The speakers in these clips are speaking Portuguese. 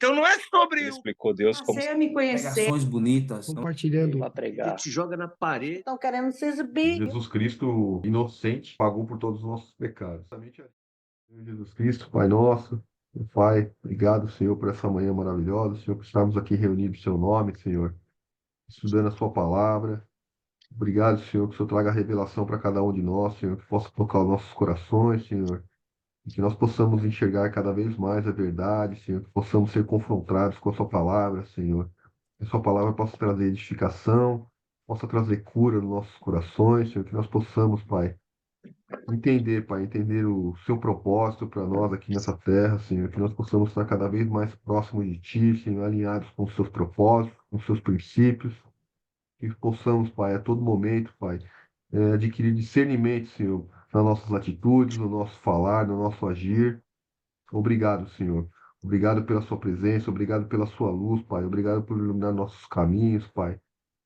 Então não é sobre Ele explicou Deus como Passei a me conhecer. Pregações bonitas. compartilhando. Para pregar. Te joga na parede. Estão querendo se exibir. Jesus Cristo, inocente, pagou por todos os nossos pecados. Senhor Jesus Cristo, Pai nosso, meu Pai, obrigado, Senhor, por essa manhã maravilhosa, Senhor, por estarmos aqui reunidos em Seu nome, Senhor, estudando a Sua palavra. Obrigado, Senhor, que o Senhor traga revelação para cada um de nós, Senhor, que possa tocar os nossos corações, Senhor, e que nós possamos enxergar cada vez mais a verdade, Senhor, que possamos ser confrontados com a Sua palavra, Senhor, que a Sua palavra possa trazer edificação, possa trazer cura nos nossos corações, Senhor, que nós possamos, Pai, entender, Pai, entender o Seu propósito para nós aqui nessa terra, Senhor, que nós possamos estar cada vez mais próximos de Ti, Senhor, alinhados com os Seus propósitos, com os Seus princípios, que possamos, Pai, a todo momento, Pai, adquirir discernimento, Senhor, nas nossas atitudes, no nosso falar, no nosso agir. Obrigado, Senhor. Obrigado pela Sua presença, obrigado pela Sua luz, Pai. Obrigado por iluminar nossos caminhos, Pai.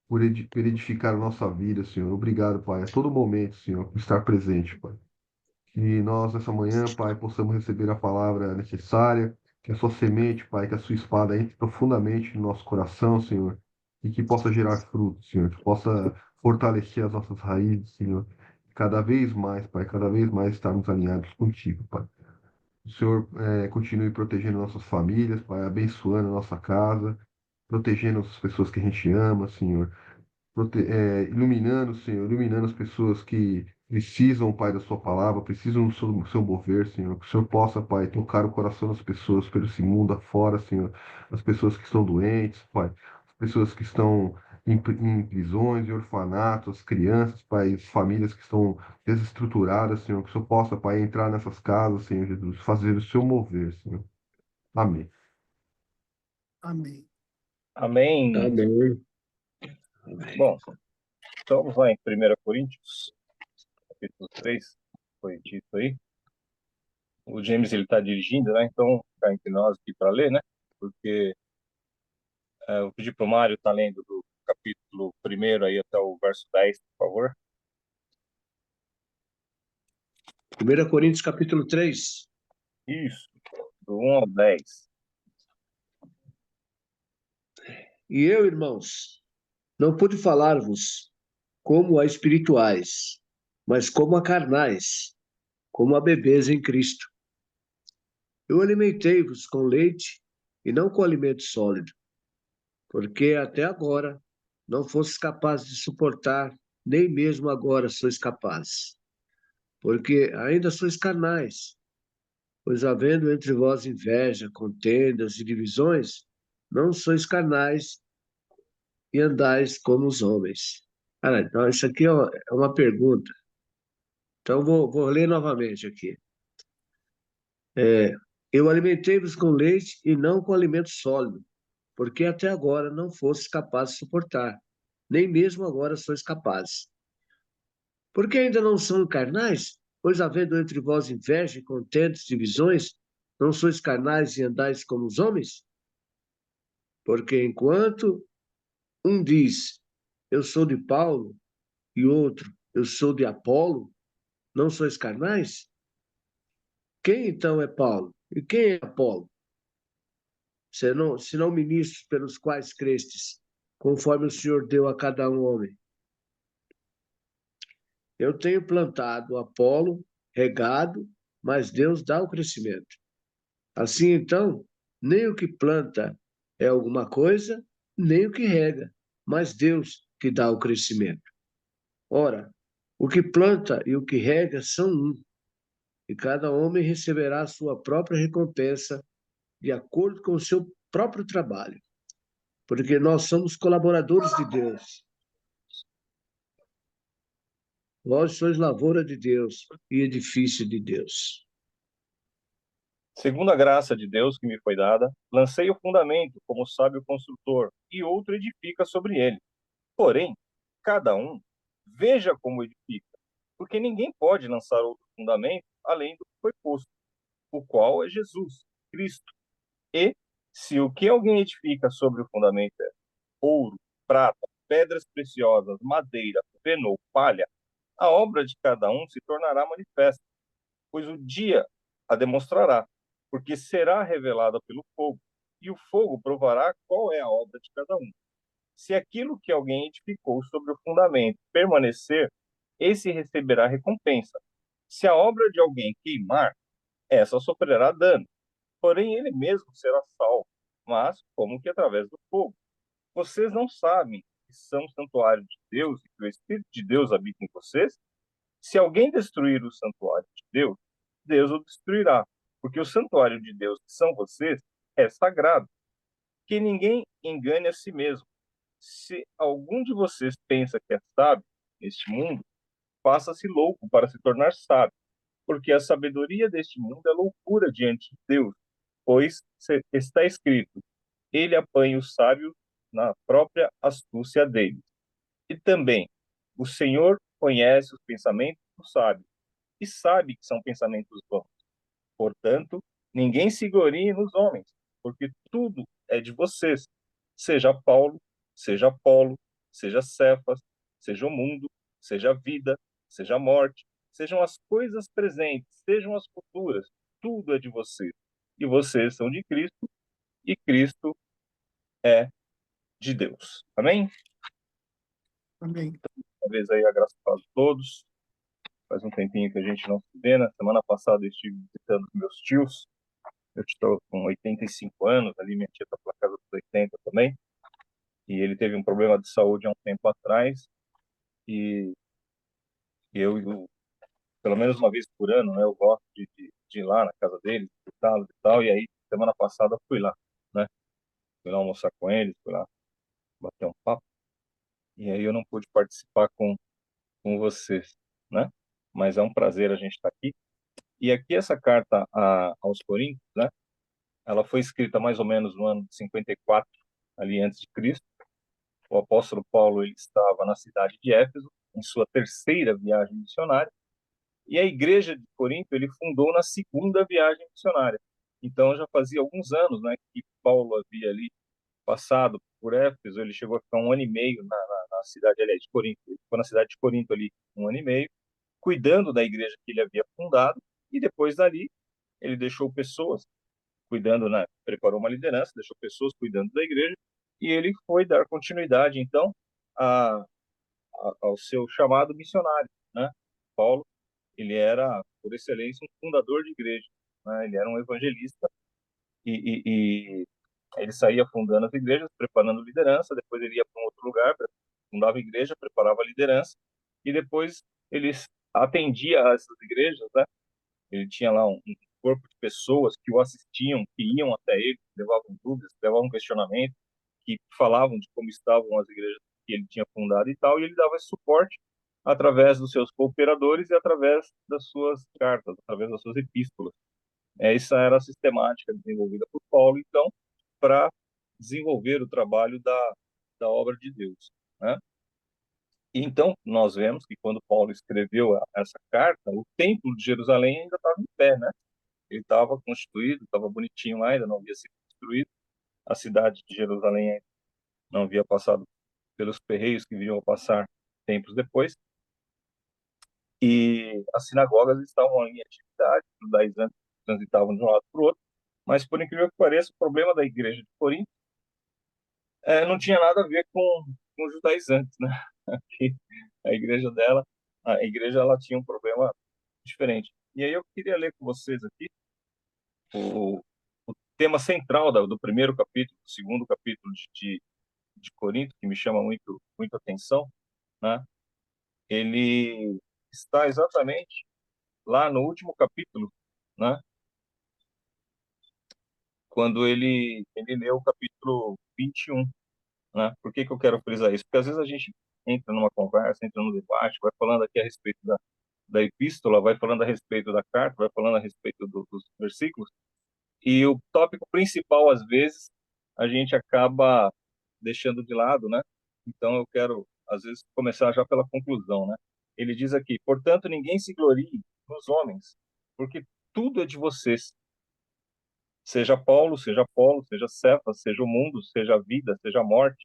Por edificar a nossa vida, Senhor. Obrigado, Pai, a todo momento, Senhor, por estar presente, Pai. Que nós, nessa manhã, Pai, possamos receber a palavra necessária, que a Sua semente, Pai, que a Sua espada entre profundamente no nosso coração, Senhor, e que possa gerar frutos, Senhor, que possa fortalecer as nossas raízes, Senhor. Cada vez mais, Pai, cada vez mais estarmos alinhados contigo, Pai. O Senhor continue protegendo nossas famílias, Pai, abençoando a nossa casa, protegendo as pessoas que a gente ama, Senhor, iluminando, Senhor, iluminando as pessoas que precisam, Pai, da Sua palavra, precisam do seu mover, Senhor, que o Senhor possa, Pai, tocar o coração das pessoas pelo esse mundo afora, Senhor, as pessoas que estão doentes, Pai, as pessoas que estão em prisões, em orfanatos, as crianças, Pai, as famílias que estão desestruturadas, Senhor, que o Senhor possa, Pai, entrar nessas casas, Senhor Jesus, fazer o seu mover, Senhor. Amém. Amém. Amém. Amém. Bom, então vamos lá em 1 Coríntios, capítulo 3, foi dito aí. O James, ele está dirigindo, né? Então, ficar entre nós aqui para ler, né? Porque eu pedi para o Mário estar lendo do capítulo 1 aí até o verso 10, por favor. 1 Coríntios, capítulo 3. Isso, do 1 ao 10. E eu, irmãos, não pude falar-vos como a espirituais, mas como a carnais, como a bebês em Cristo. Eu alimentei-vos com leite e não com alimento sólido, porque até agora não fostes capazes de suportar, nem mesmo agora sois capazes. Porque ainda sois carnais, pois havendo entre vós inveja, contendas e divisões, não sois carnais e andais como os homens. Então, isso aqui é uma pergunta. Então, vou ler novamente aqui. Eu alimentei-vos com leite e não com alimento sólido, porque até agora não fostes capazes de suportar, nem mesmo agora sois capazes. Porque ainda não são carnais? Pois havendo entre vós inveja, contendas, divisões, não sois carnais e andais como os homens? Porque enquanto um diz, eu sou de Paulo, e outro, eu sou de Apolo, não sois carnais? Quem então é Paulo? E quem é Apolo? Senão ministros pelos quais crestes, conforme o Senhor deu a cada um homem. Eu tenho plantado Apolo, regado, mas Deus dá o crescimento. Assim, então, nem o que planta é alguma coisa, nem o que rega, mas Deus que dá o crescimento. Ora, o que planta e o que rega são um, e cada homem receberá a sua própria recompensa de acordo com o seu próprio trabalho, porque nós somos colaboradores de Deus. Vós sois lavoura de Deus e edifício de Deus. Segundo a graça de Deus que me foi dada, lancei o fundamento como sábio construtor, e outro edifica sobre ele. Porém, cada um veja como edifica, porque ninguém pode lançar outro fundamento além do que foi posto, o qual é Jesus, Cristo. E, se o que alguém edifica sobre o fundamento é ouro, prata, pedras preciosas, madeira, feno ou palha, a obra de cada um se tornará manifesta, pois o dia a demonstrará, porque será revelada pelo fogo, e o fogo provará qual é a obra de cada um. Se aquilo que alguém edificou sobre o fundamento permanecer, esse receberá recompensa. Se a obra de alguém queimar, essa sofrerá dano. Porém, ele mesmo será salvo, mas como que através do fogo. Vocês não sabem que são santuário de Deus e que o Espírito de Deus habita em vocês? Se alguém destruir o santuário de Deus, Deus o destruirá, porque o santuário de Deus, que são vocês, é sagrado. Que ninguém engane a si mesmo. Se algum de vocês pensa que é sábio neste mundo, faça-se louco para se tornar sábio, porque a sabedoria deste mundo é loucura diante de Deus, pois está escrito: ele apanha os sábios na própria astúcia deles. E também, o Senhor conhece os pensamentos dos sábios e sabe que são pensamentos vãos. Portanto, ninguém se glorie nos homens, porque tudo é de vocês, seja Paulo, seja Apolo, seja Cefas, seja o mundo, seja a vida, seja a morte, sejam as coisas presentes, sejam as futuras, tudo é de vocês. E vocês são de Cristo, e Cristo é de Deus. Amém? Amém. Uma vez aí a graça a todos. Faz um tempinho que a gente não se vê, né? Semana passada eu estive visitando meus tios. Eu estou com 85 anos, ali minha tia está pela casa dos 80 também. E ele teve um problema de saúde há um tempo atrás. E eu, pelo menos uma vez por ano, né? Eu gosto de ir lá na casa dele, visitá-los e tal. E aí, semana passada, eu fui lá, né? Fui lá almoçar com eles, fui lá bater um papo. E aí eu não pude participar com vocês, né? Mas é um prazer a gente estar aqui. E aqui essa carta aos Coríntios, né? Ela foi escrita mais ou menos no ano de 54, ali antes de Cristo. O apóstolo Paulo ele estava na cidade de Éfeso, em sua terceira viagem missionária, e a igreja de Corinto ele fundou na segunda viagem missionária. Então já fazia alguns anos, né, que Paulo havia ali passado por Éfeso. Ele chegou a ficar um ano e meio na cidade, aliás, de Corinto. Ele ficou na cidade de Corinto ali um ano e meio, cuidando da igreja que ele havia fundado, e depois dali ele deixou pessoas cuidando, né? Preparou uma liderança, deixou pessoas cuidando da igreja, e ele foi dar continuidade, então, ao seu chamado missionário, né? Paulo, ele era, por excelência, um fundador de igreja, né? Ele era um evangelista, e ele saía fundando as igrejas, preparando liderança, depois ele ia para um outro lugar, fundava a igreja, preparava a liderança, e depois ele atendia a essas igrejas, né? Ele tinha lá um corpo de pessoas que o assistiam, que iam até ele, levavam dúvidas, levavam questionamento, que falavam de como estavam as igrejas que ele tinha fundado e tal, e ele dava esse suporte através dos seus cooperadores e através das suas cartas, através das suas epístolas. Essa era a sistemática desenvolvida por Paulo, então, para desenvolver o trabalho da obra de Deus, né? Então, nós vemos que quando Paulo escreveu essa carta, o templo de Jerusalém ainda estava em pé, né? Ele estava constituído, estava bonitinho lá, ainda não havia sido construído. A cidade de Jerusalém ainda não havia passado pelos perreios que viriam a passar tempos depois. E as sinagogas estavam em atividade, os judaizantes transitavam de um lado para o outro. Mas, por incrível que pareça, o problema da igreja de Corinto não tinha nada a ver com os judaizantes, né? Que a igreja dela, a igreja ela tinha um problema diferente. E aí eu queria ler com vocês aqui o, o tema central do primeiro capítulo, do segundo capítulo de Corinto, que me chama muito atenção, né? Ele está exatamente lá no último capítulo, né? Quando ele leu o capítulo 21, né? Por que eu quero frisar isso? Porque às vezes a gente entra numa conversa, entra num debate, vai falando aqui a respeito da epístola, vai falando a respeito da carta, vai falando a respeito dos versículos, e o tópico principal, às vezes, a gente acaba deixando de lado, né? Então, eu quero, às vezes, começar já pela conclusão, né? Ele diz aqui: portanto, ninguém se glorie nos homens, porque tudo é de vocês. Seja Paulo, seja Apolo, seja Cefas, seja o mundo, seja a vida, seja a morte,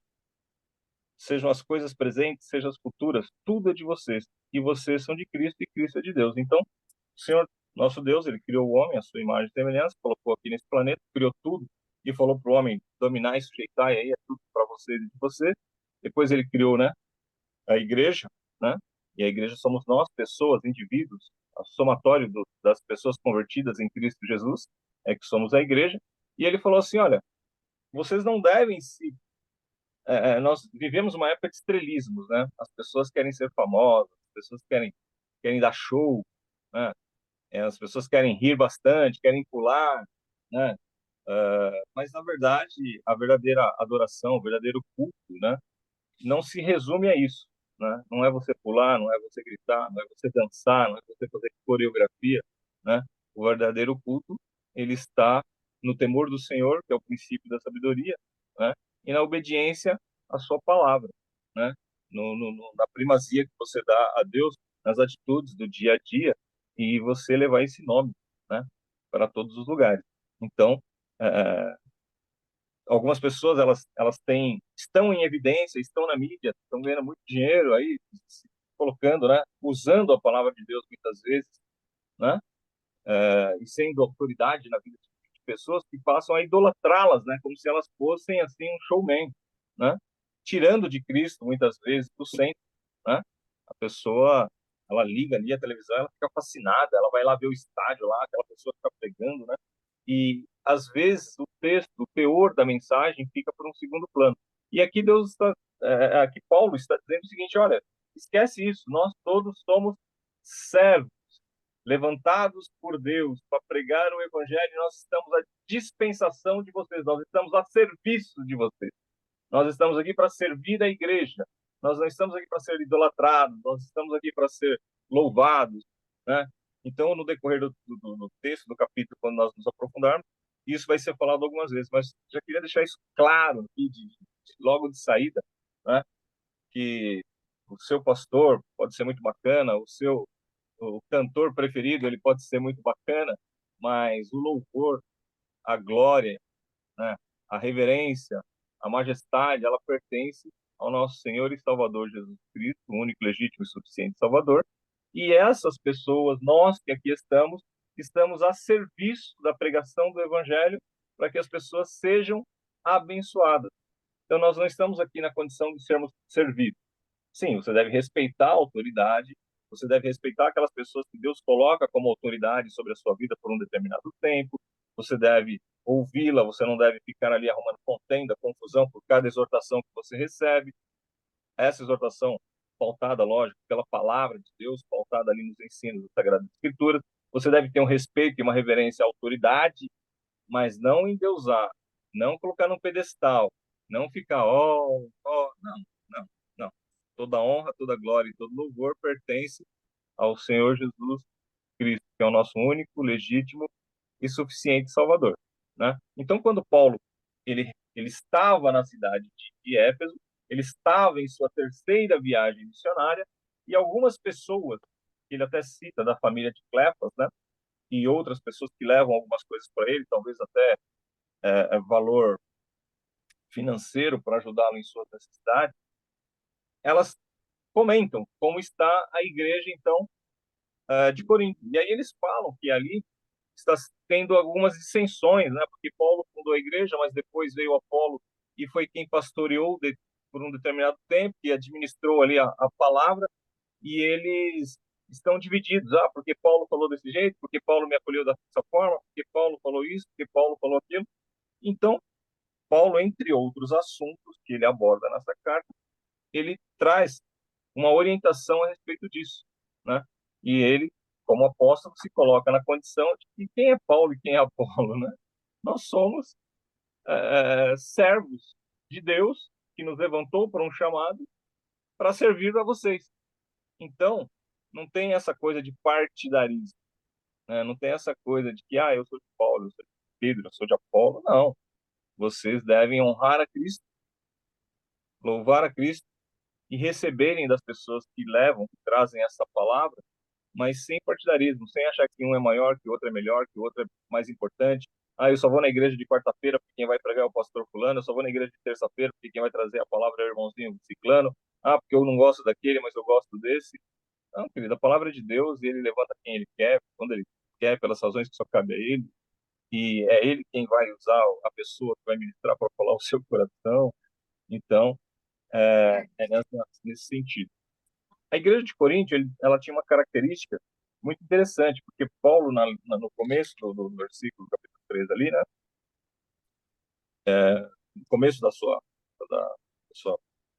sejam as coisas presentes, sejam as futuras, tudo é de vocês. E vocês são de Cristo e Cristo é de Deus. Então, o Senhor, nosso Deus, ele criou o homem, a sua imagem e semelhança, colocou aqui nesse planeta, criou tudo e falou para o homem dominar e sujeitar, e aí é tudo para você e de você. Depois ele criou, né, a igreja, né? E a igreja somos nós, pessoas, indivíduos, o somatório das pessoas convertidas em Cristo Jesus, é que somos a igreja. E ele falou assim, olha, vocês não devem se... nós vivemos uma época de estrelismos, né? As pessoas querem ser famosas, as pessoas querem dar show, né? As pessoas querem rir bastante, querem pular, né? Mas, na verdade, a verdadeira adoração, o verdadeiro culto, né, não se resume a isso, né? Não é você pular, não é você gritar, não é você dançar, não é você fazer coreografia, né? O verdadeiro culto, ele está no temor do Senhor, que é o princípio da sabedoria, né? E na obediência à sua palavra, né? Na primazia que você dá a Deus nas atitudes do dia a dia e você levar esse nome, né, para todos os lugares. Então, é, algumas pessoas elas estão em evidência, estão na mídia, estão ganhando muito dinheiro aí, se colocando, né, usando a palavra de Deus muitas vezes, né, e sendo autoridade na vida de pessoas que passam a idolatrá-las, né, como se elas fossem assim um showman, né, tirando de Cristo muitas vezes do centro, né. A pessoa ela liga ali a televisão, ela fica fascinada, ela vai lá ver o estádio lá, aquela pessoa fica pregando, né, e às vezes o texto, o teor da mensagem fica por um segundo plano. E aqui aqui Paulo está dizendo o seguinte: olha, esquece isso, nós todos somos servos, levantados por Deus para pregar o evangelho. Nós estamos à dispensação de vocês, nós estamos a serviço de vocês. Nós estamos aqui para servir a igreja. Nós não estamos aqui para ser idolatrados, nós estamos aqui para ser louvados, né? Então, no decorrer do texto, do capítulo, quando nós nos aprofundarmos, isso vai ser falado algumas vezes, mas já queria deixar isso claro aqui, logo de saída, né? Que o seu pastor pode ser muito bacana, o cantor preferido ele pode ser muito bacana, mas o louvor, a glória, né, a reverência, a majestade, ela pertence ao nosso Senhor e Salvador Jesus Cristo, o único, legítimo e suficiente Salvador. E essas pessoas, nós que aqui estamos a serviço da pregação do Evangelho para que as pessoas sejam abençoadas. Então, nós não estamos aqui na condição de sermos servidos. Sim, você deve respeitar a autoridade, você deve respeitar aquelas pessoas que Deus coloca como autoridade sobre a sua vida por um determinado tempo, você deve ouvi-la, você não deve ficar ali arrumando contenda, confusão por cada exortação que você recebe. Essa exortação pautada, lógico, pela palavra de Deus, pautada ali nos ensinos das Sagradas Escrituras. Você deve ter um respeito e uma reverência à autoridade, mas não endeusar, não colocar num pedestal, não ficar, não, não, não. Toda honra, toda glória e todo louvor pertence ao Senhor Jesus Cristo, que é o nosso único, legítimo e suficiente Salvador, né? Então, quando Paulo ele estava na cidade de Éfeso, ele estava em sua terceira viagem missionária e algumas pessoas, ele até cita da família de Cleofas, né? E outras pessoas que levam algumas coisas para ele, talvez até valor financeiro para ajudá-lo em suas necessidades, elas comentam como está a igreja, então, de Corinto. E aí eles falam que ali está tendo algumas dissensões, né? Porque Paulo fundou a igreja, mas depois veio Apolo e foi quem pastoreou por um determinado tempo e administrou ali a palavra, e eles estão divididos. Ah, porque Paulo falou desse jeito, porque Paulo me acolheu dessa forma, porque Paulo falou isso, porque Paulo falou aquilo. Então, Paulo, entre outros assuntos que ele aborda nessa carta, ele traz uma orientação a respeito disso, né? E ele, como apóstolo, se coloca na condição de que quem é Paulo e quem é Apolo, né? Nós somos servos de Deus que nos levantou para um chamado para servir a vocês. Então, não tem essa coisa de partidarismo, né? Não tem essa coisa de que eu sou de Paulo, eu sou de Pedro, eu sou de Apolo. Não. Vocês devem honrar a Cristo, louvar a Cristo e receberem das pessoas que levam, que trazem essa palavra, mas sem partidarismo, sem achar que um é maior, que o outro é melhor, que o outro é mais importante. Eu só vou na igreja de quarta-feira porque quem vai pregar é o pastor fulano, eu só vou na igreja de terça-feira porque quem vai trazer a palavra é o irmãozinho ciclano. Porque eu não gosto daquele, mas eu gosto desse. Não, querido, a palavra é de Deus e ele levanta quem ele quer, quando ele quer, pelas razões que só cabe a ele. e é ele quem vai usar a pessoa que vai ministrar para falar o seu coração. Então, nesse sentido. A igreja de Corinto, ela tinha uma característica muito interessante, porque Paulo, no começo do versículo, capítulo 3 ali, né, no começo da sua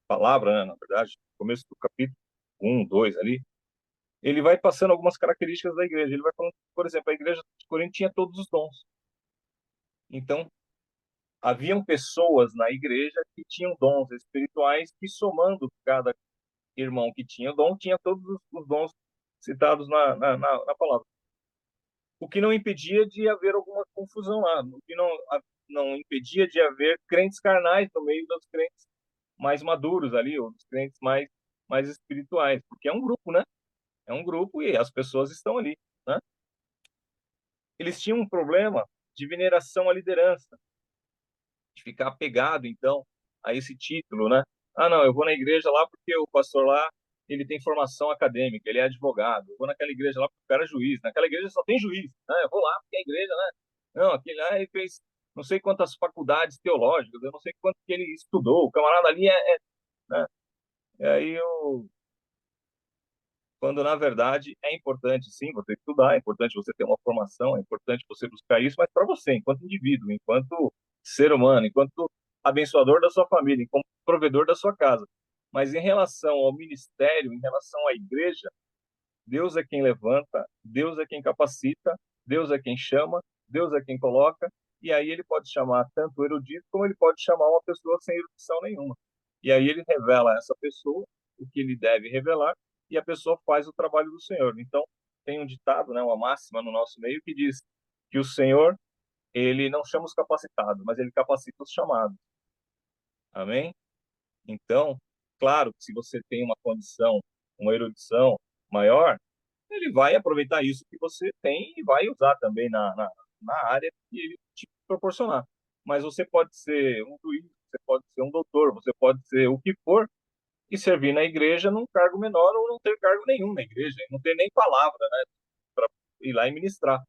palavra, né, na verdade, no começo do capítulo 1, 2 ali, ele vai passando algumas características da igreja. Ele vai falando, por exemplo, a igreja de Corinto tinha todos os dons. Então, haviam pessoas na igreja que tinham dons espirituais que, somando cada irmão que tinha dom, tinha todos os dons citados na palavra. O que não impedia de haver alguma confusão lá, o que não impedia de haver crentes carnais no meio dos crentes mais maduros ali, ou dos crentes mais espirituais, porque é um grupo, né? É um grupo e as pessoas estão ali, né? Eles tinham um problema de veneração à liderança, de ficar apegado, então, a esse título, né? Ah, não, eu vou na igreja lá porque o pastor lá, ele tem formação acadêmica, ele é advogado. Eu vou naquela igreja lá porque o cara é juiz. Naquela igreja só tem juiz, né? Eu vou lá porque a igreja, né? Não, aquele lá ele fez não sei quantas faculdades teológicas, eu não sei quanto que ele estudou. O camarada ali né? E aí quando na verdade é importante sim você estudar, é importante você ter uma formação, é importante você buscar isso, mas para você, enquanto indivíduo, enquanto ser humano, enquanto abençoador da sua família, enquanto provedor da sua casa. Mas em relação ao ministério, em relação à igreja, Deus é quem levanta, Deus é quem capacita, Deus é quem chama, Deus é quem coloca, e aí ele pode chamar tanto o erudito como ele pode chamar uma pessoa sem erudição nenhuma. E aí ele revela a essa pessoa o que ele deve revelar e a pessoa faz o trabalho do Senhor. Então, tem um ditado, né, uma máxima no nosso meio que diz que o Senhor, ele não chama os capacitados, mas ele capacita os chamados. Amém? Então, claro que se você tem uma condição, uma erudição maior, ele vai aproveitar isso que você tem e vai usar também na área que ele te proporcionar. Mas você pode ser um juiz, você pode ser um doutor, você pode ser o que for e servir na igreja num cargo menor ou não ter cargo nenhum na igreja, não ter nem palavra, né, para ir lá e ministrar.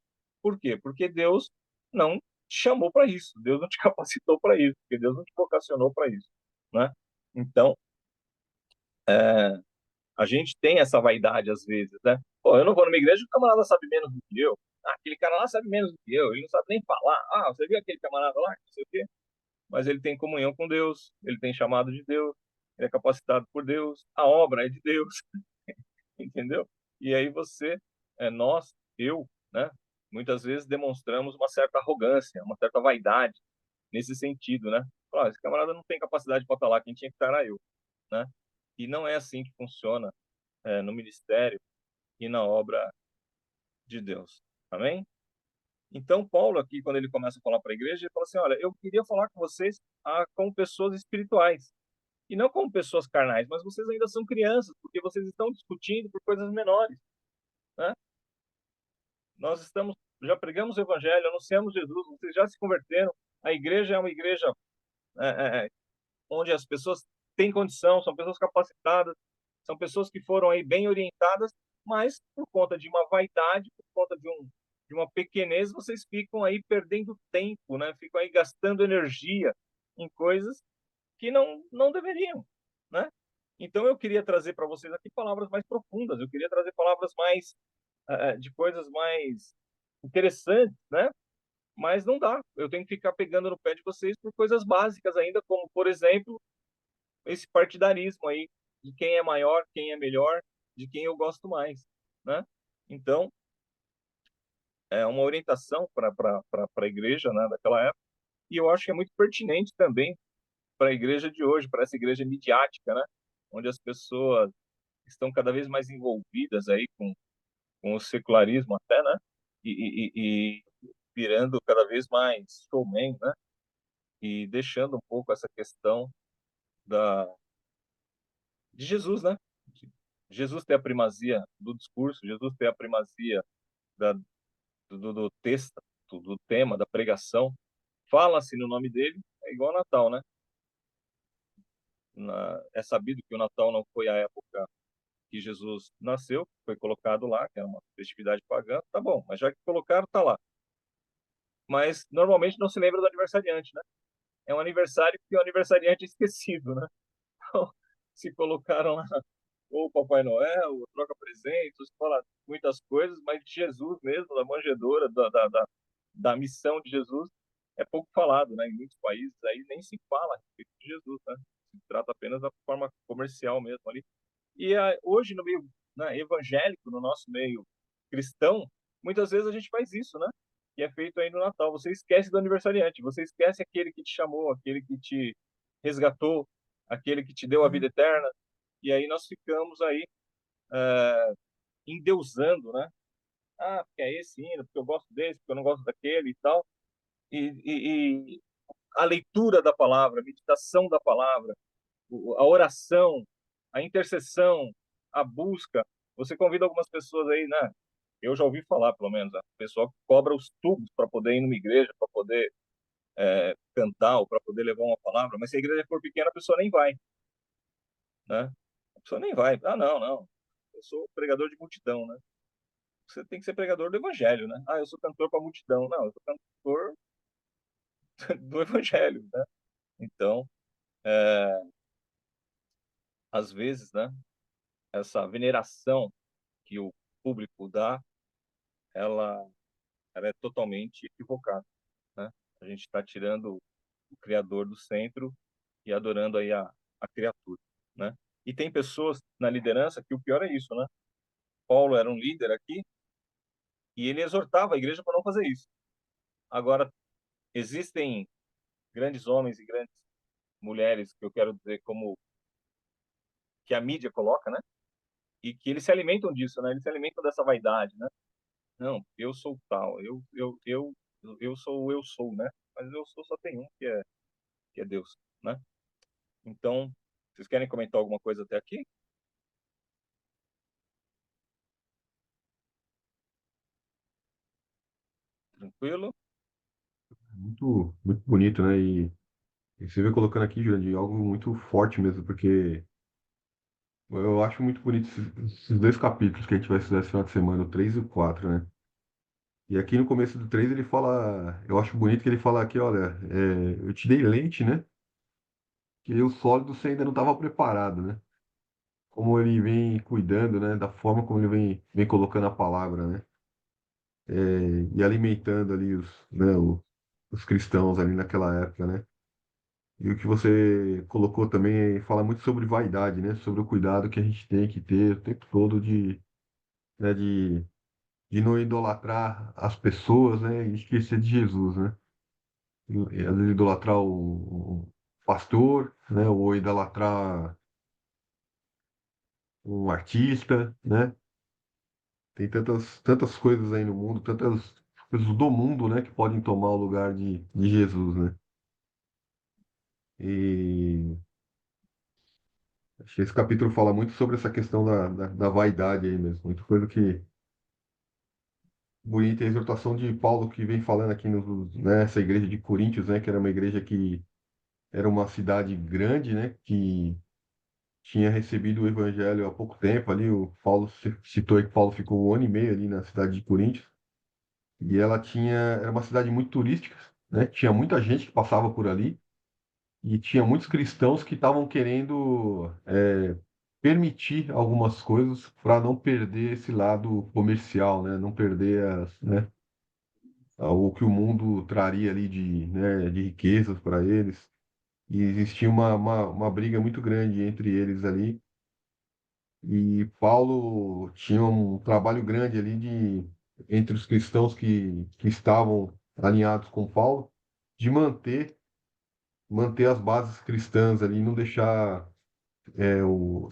Por quê? Porque Deus não te chamou para isso, Deus não te capacitou para isso, porque Deus não te vocacionou para isso, né? Então, a gente tem essa vaidade às vezes, né? Pô, eu não vou numa igreja, o camarada sabe menos do que eu. Ah, aquele cara lá sabe menos do que eu, ele não sabe nem falar. Ah, você viu aquele camarada lá, não sei o quê. Mas ele tem comunhão com Deus, ele tem chamado de Deus, ele é capacitado por Deus, a obra é de Deus, entendeu? E aí nós, eu, né? Muitas vezes demonstramos uma certa arrogância, uma certa vaidade nesse sentido, né? Fala, esse camarada não tem capacidade para estar lá, quem tinha que estar era eu, né? E não é assim que funciona no ministério e na obra de Deus. Amém? Então, Paulo aqui, quando ele começa a falar para a igreja, ele fala assim, olha, eu queria falar com vocês como pessoas espirituais, e não como pessoas carnais, mas vocês ainda são crianças, porque vocês estão discutindo por coisas menores, né? Já pregamos o evangelho, anunciamos Jesus, vocês já se converteram, a igreja é uma igreja é, é, é, onde as pessoas têm condição, são pessoas capacitadas, são pessoas que foram aí bem orientadas, mas por conta de uma vaidade, por conta de uma pequenez, vocês ficam aí perdendo tempo, né? Ficam aí gastando energia em coisas que não deveriam, né? Então eu queria trazer para vocês aqui palavras mais profundas, eu queria trazer palavras mais de coisas mais interessantes, né? Mas não dá. Eu tenho que ficar pegando no pé de vocês por coisas básicas ainda, como, por exemplo, esse partidarismo aí, de quem é maior, quem é melhor, de quem eu gosto mais, né? Então, é uma orientação para a igreja, né, daquela época, e eu acho que é muito pertinente também para a igreja de hoje, para essa igreja midiática, né, onde as pessoas estão cada vez mais envolvidas aí com o secularismo até, né, e virando cada vez mais showman, né, e deixando um pouco essa questão de Jesus, né? Jesus tem a primazia do discurso, Jesus tem a primazia da, do texto, do tema, da pregação. Fala-se no nome dele, é igual ao Natal, né? É sabido que o Natal não foi a época que Jesus nasceu, foi colocado lá, que era uma festividade pagã, tá bom, mas já que colocaram, tá lá. mas normalmente não se lembra do aniversariante, né? É um aniversário que o aniversariante é esquecido, né? Então, se colocaram lá ou Papai Noel, ou troca presentes, fala muitas coisas, mas de Jesus mesmo, da manjedoura, da missão de Jesus, é pouco falado, né? Em muitos países aí nem se fala a respeito de Jesus, né? Se trata apenas da forma comercial mesmo ali. E hoje, no meio, né, evangélico, no nosso meio cristão, muitas vezes a gente faz isso, né? Que é feito aí no Natal. Você esquece do aniversariante, você esquece aquele que te chamou, aquele que te resgatou, aquele que te deu a vida eterna. E aí nós ficamos aí endeusando, né? Ah, porque é esse hino, porque eu gosto desse, porque eu não gosto daquele e tal. E a leitura da palavra, a meditação da palavra, a oração, a intercessão, a busca. Você convida algumas pessoas aí, né? Eu já ouvi falar, pelo menos, o pessoal que cobra os tubos para poder ir numa igreja, para poder cantar ou para poder levar uma palavra, mas se a igreja for pequena, a pessoa nem vai, né? A pessoa nem vai. Ah, não, não. Eu sou pregador de multidão, né? Você tem que ser pregador do evangelho, né? Ah, eu sou cantor para multidão. Não, eu sou cantor do evangelho, né? Então, às vezes, né, essa veneração que o público dá, ela, ela é totalmente equivocada, né? A gente está tirando o Criador do centro e adorando aí a criatura, né? E tem pessoas na liderança que o pior é isso, né? Paulo era um líder aqui e ele exortava a igreja para não fazer isso. Agora, existem grandes homens e grandes mulheres, que eu quero dizer como que a mídia coloca, né? E que eles se alimentam disso, né? Eles se alimentam dessa vaidade, né? Não, eu sou tal, eu sou o eu sou, né? Mas eu sou só tem um, que é Deus, né? Então, vocês querem comentar alguma coisa até aqui? Tranquilo? Muito, muito bonito, né? E você vê colocando aqui, Jurandir, algo muito forte mesmo, porque eu acho muito bonito esses dois capítulos que a gente vai estudar esse final de semana, o 3 e o 4, né? E aqui no começo do 3 ele fala, eu acho bonito que ele fala aqui, olha, eu te dei leite, né? Que o sólido você ainda não estava preparado, né? Como ele vem cuidando, né? Da forma como ele vem colocando a palavra, né? E alimentando ali os cristãos ali naquela época, né? E o que você colocou também fala muito sobre vaidade, né? Sobre o cuidado que a gente tem que ter o tempo todo né, de não idolatrar as pessoas, né? E esquecer de Jesus, né? E, às vezes idolatrar o pastor, né? Ou idolatrar um artista, né? Tem tantas coisas aí no mundo, tantas coisas do mundo, né? Que podem tomar o lugar de Jesus, né? E acho que esse capítulo fala muito sobre essa questão da vaidade aí mesmo. Muita coisa que bonita, a exortação de Paulo que vem falando aqui nessa igreja de Coríntios, né? Que era uma igreja que era uma cidade grande, né? Que tinha recebido o evangelho há pouco tempo ali. O Paulo citou aí que Paulo ficou um ano e meio ali na cidade de Coríntios. E era uma cidade muito turística, né? Tinha muita gente que passava por ali. E tinha muitos cristãos que estavam querendo permitir algumas coisas para não perder esse lado comercial, né? Não perder né, o que o mundo traria ali né, de riquezas para eles. E existia uma briga muito grande entre eles ali. E Paulo tinha um trabalho grande ali entre os cristãos que estavam alinhados com Paulo, de manter as bases cristãs ali, não deixar o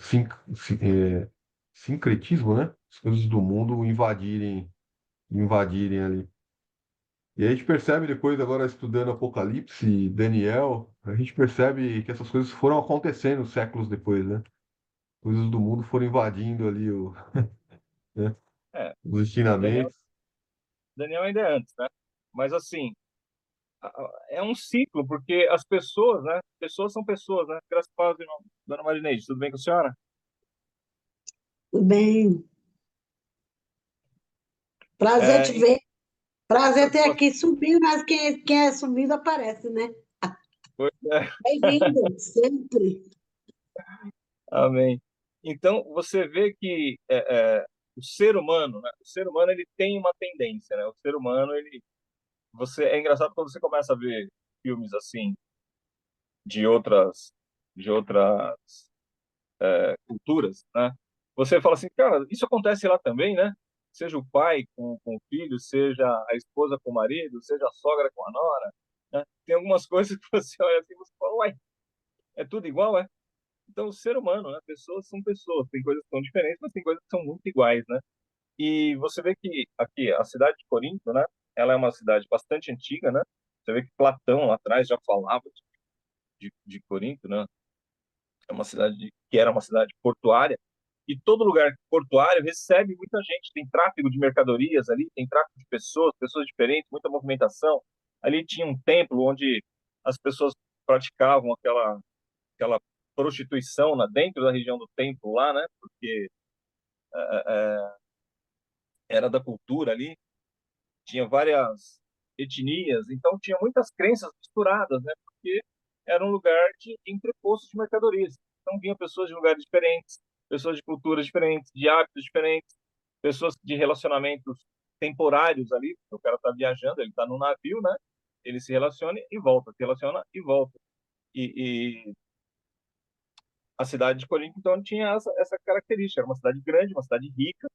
sincretismo, né? As coisas do mundo invadirem ali. E a gente percebe depois, agora estudando Apocalipse, e Daniel, a gente percebe que essas coisas foram acontecendo séculos depois, né? Coisas do mundo foram invadindo ali né, É, os Daniel, ensinamentos. Daniel ainda é antes, né? Mas assim, é um ciclo, porque as pessoas, né? Pessoas são pessoas, né? Graças a Deus, irmão. Dona Marineide, tudo bem com a senhora? Tudo bem. Prazer É, te ver. Prazer ter aqui subindo, mas quem é subido aparece, né? Pois é. Bem-vindo, sempre. Amém. Então, você vê que o ser humano, né? O ser humano ele tem uma tendência, né? O ser humano, é engraçado quando você começa a ver filmes assim de outras culturas, né? Você fala assim, cara, isso acontece lá também, né? Seja o pai com o filho, seja a esposa com o marido, seja a sogra com a nora, né? Tem algumas coisas que você olha assim e você fala, uai, é tudo igual, é? Então, o ser humano, né? Pessoas são pessoas. Tem coisas que são diferentes, mas tem coisas que são muito iguais, né? E você vê que aqui, a cidade de Corinto, né? Ela é uma cidade bastante antiga, né? Você vê que Platão lá atrás já falava de Corinto, né? É uma cidade que era uma cidade portuária. E todo lugar portuário recebe muita gente. Tem tráfego de mercadorias ali, tem tráfego de pessoas, pessoas diferentes, muita movimentação. Ali tinha um templo onde as pessoas praticavam aquela prostituição dentro da região do templo lá, né? Porque era da cultura ali, tinha várias etnias, então tinha muitas crenças misturadas, né? Porque era um lugar de entreposto de mercadorias. Então vinham pessoas de lugares diferentes, pessoas de culturas diferentes, de hábitos diferentes, pessoas de relacionamentos temporários ali, o cara está viajando, ele está no navio, né? Ele se relaciona e volta, se relaciona e volta. E a cidade de Corinto, então, tinha essa característica. Era uma cidade grande, uma cidade rica,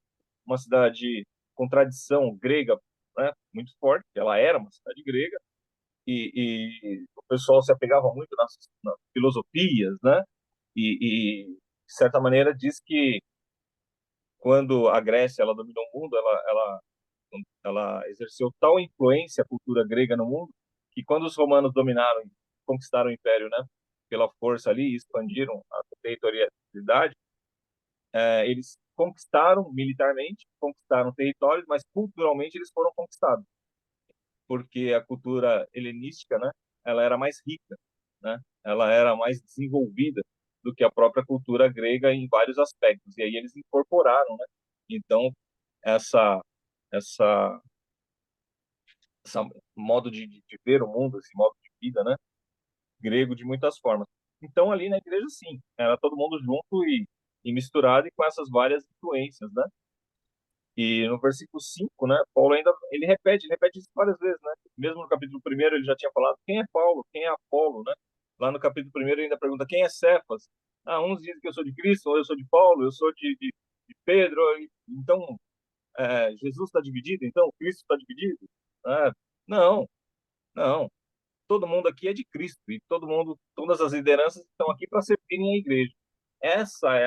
uma cidade com tradição grega, né, muito forte. Ela era uma cidade grega e o pessoal se apegava muito nas filosofias, né? De certa maneira, diz que quando a Grécia ela dominou o mundo, ela exerceu tal influência a cultura grega no mundo que quando os romanos dominaram, conquistaram o império, né? Pela força ali, expandiram a territorialidade. Eles conquistaram militarmente, conquistaram territórios, mas culturalmente eles foram conquistados, porque a cultura helenística, né, ela era mais rica, né, ela era mais desenvolvida do que a própria cultura grega em vários aspectos, e aí eles incorporaram, né, então essa essa essa modo de ver o mundo, esse modo de vida, né, grego de muitas formas. Então ali na igreja sim, era todo mundo junto e misturado e com essas várias influências, né? E no versículo 5, né, Paulo ainda ele repete isso várias vezes, né? Mesmo no capítulo 1 ele já tinha falado quem é Paulo, quem é Apolo, né? Lá no capítulo 1 ele ainda pergunta quem é Cefas. Ah, uns dizem que eu sou de Cristo, ou eu sou de Paulo, eu sou de Pedro. Então, Jesus está dividido? Então, Cristo está dividido? Ah, não, não. Todo mundo aqui é de Cristo e todo mundo, todas as lideranças estão aqui para servirem a igreja. Essa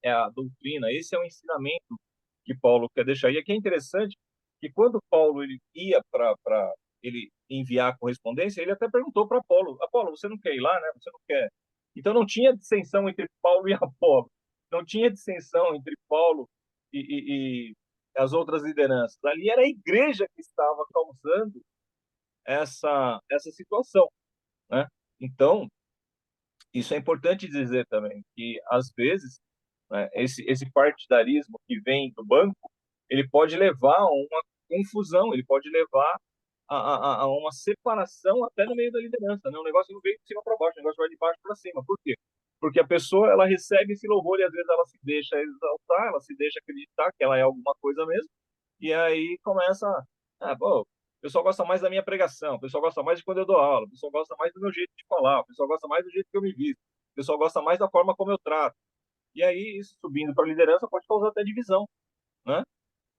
é a doutrina, esse é o ensinamento que Paulo quer deixar. E aqui é interessante que quando Paulo ele ia para ele enviar a correspondência, ele até perguntou para Apolo: Apolo, você não quer ir lá, né? Você não quer? Então não tinha dissensão entre Paulo e Apolo, não tinha dissensão entre Paulo e as outras lideranças. Ali era a igreja que estava causando essa situação, né? Então isso é importante dizer também que às vezes, né, esse partidarismo que vem do banco, ele pode levar a uma confusão, ele pode levar a uma separação até no meio da liderança, né? O negócio não veio de cima para baixo, o negócio vai de baixo para cima. Por quê? Porque a pessoa ela recebe esse louvor e às vezes ela se deixa exaltar, ela se deixa acreditar que ela é alguma coisa mesmo, e aí começa, pô, o pessoal gosta mais da minha pregação, o pessoal gosta mais de quando eu dou aula, o pessoal gosta mais do meu jeito de falar, o pessoal gosta mais do jeito que eu me visto, o pessoal gosta mais da forma como eu trato. E aí, isso subindo para a liderança pode causar até divisão, né?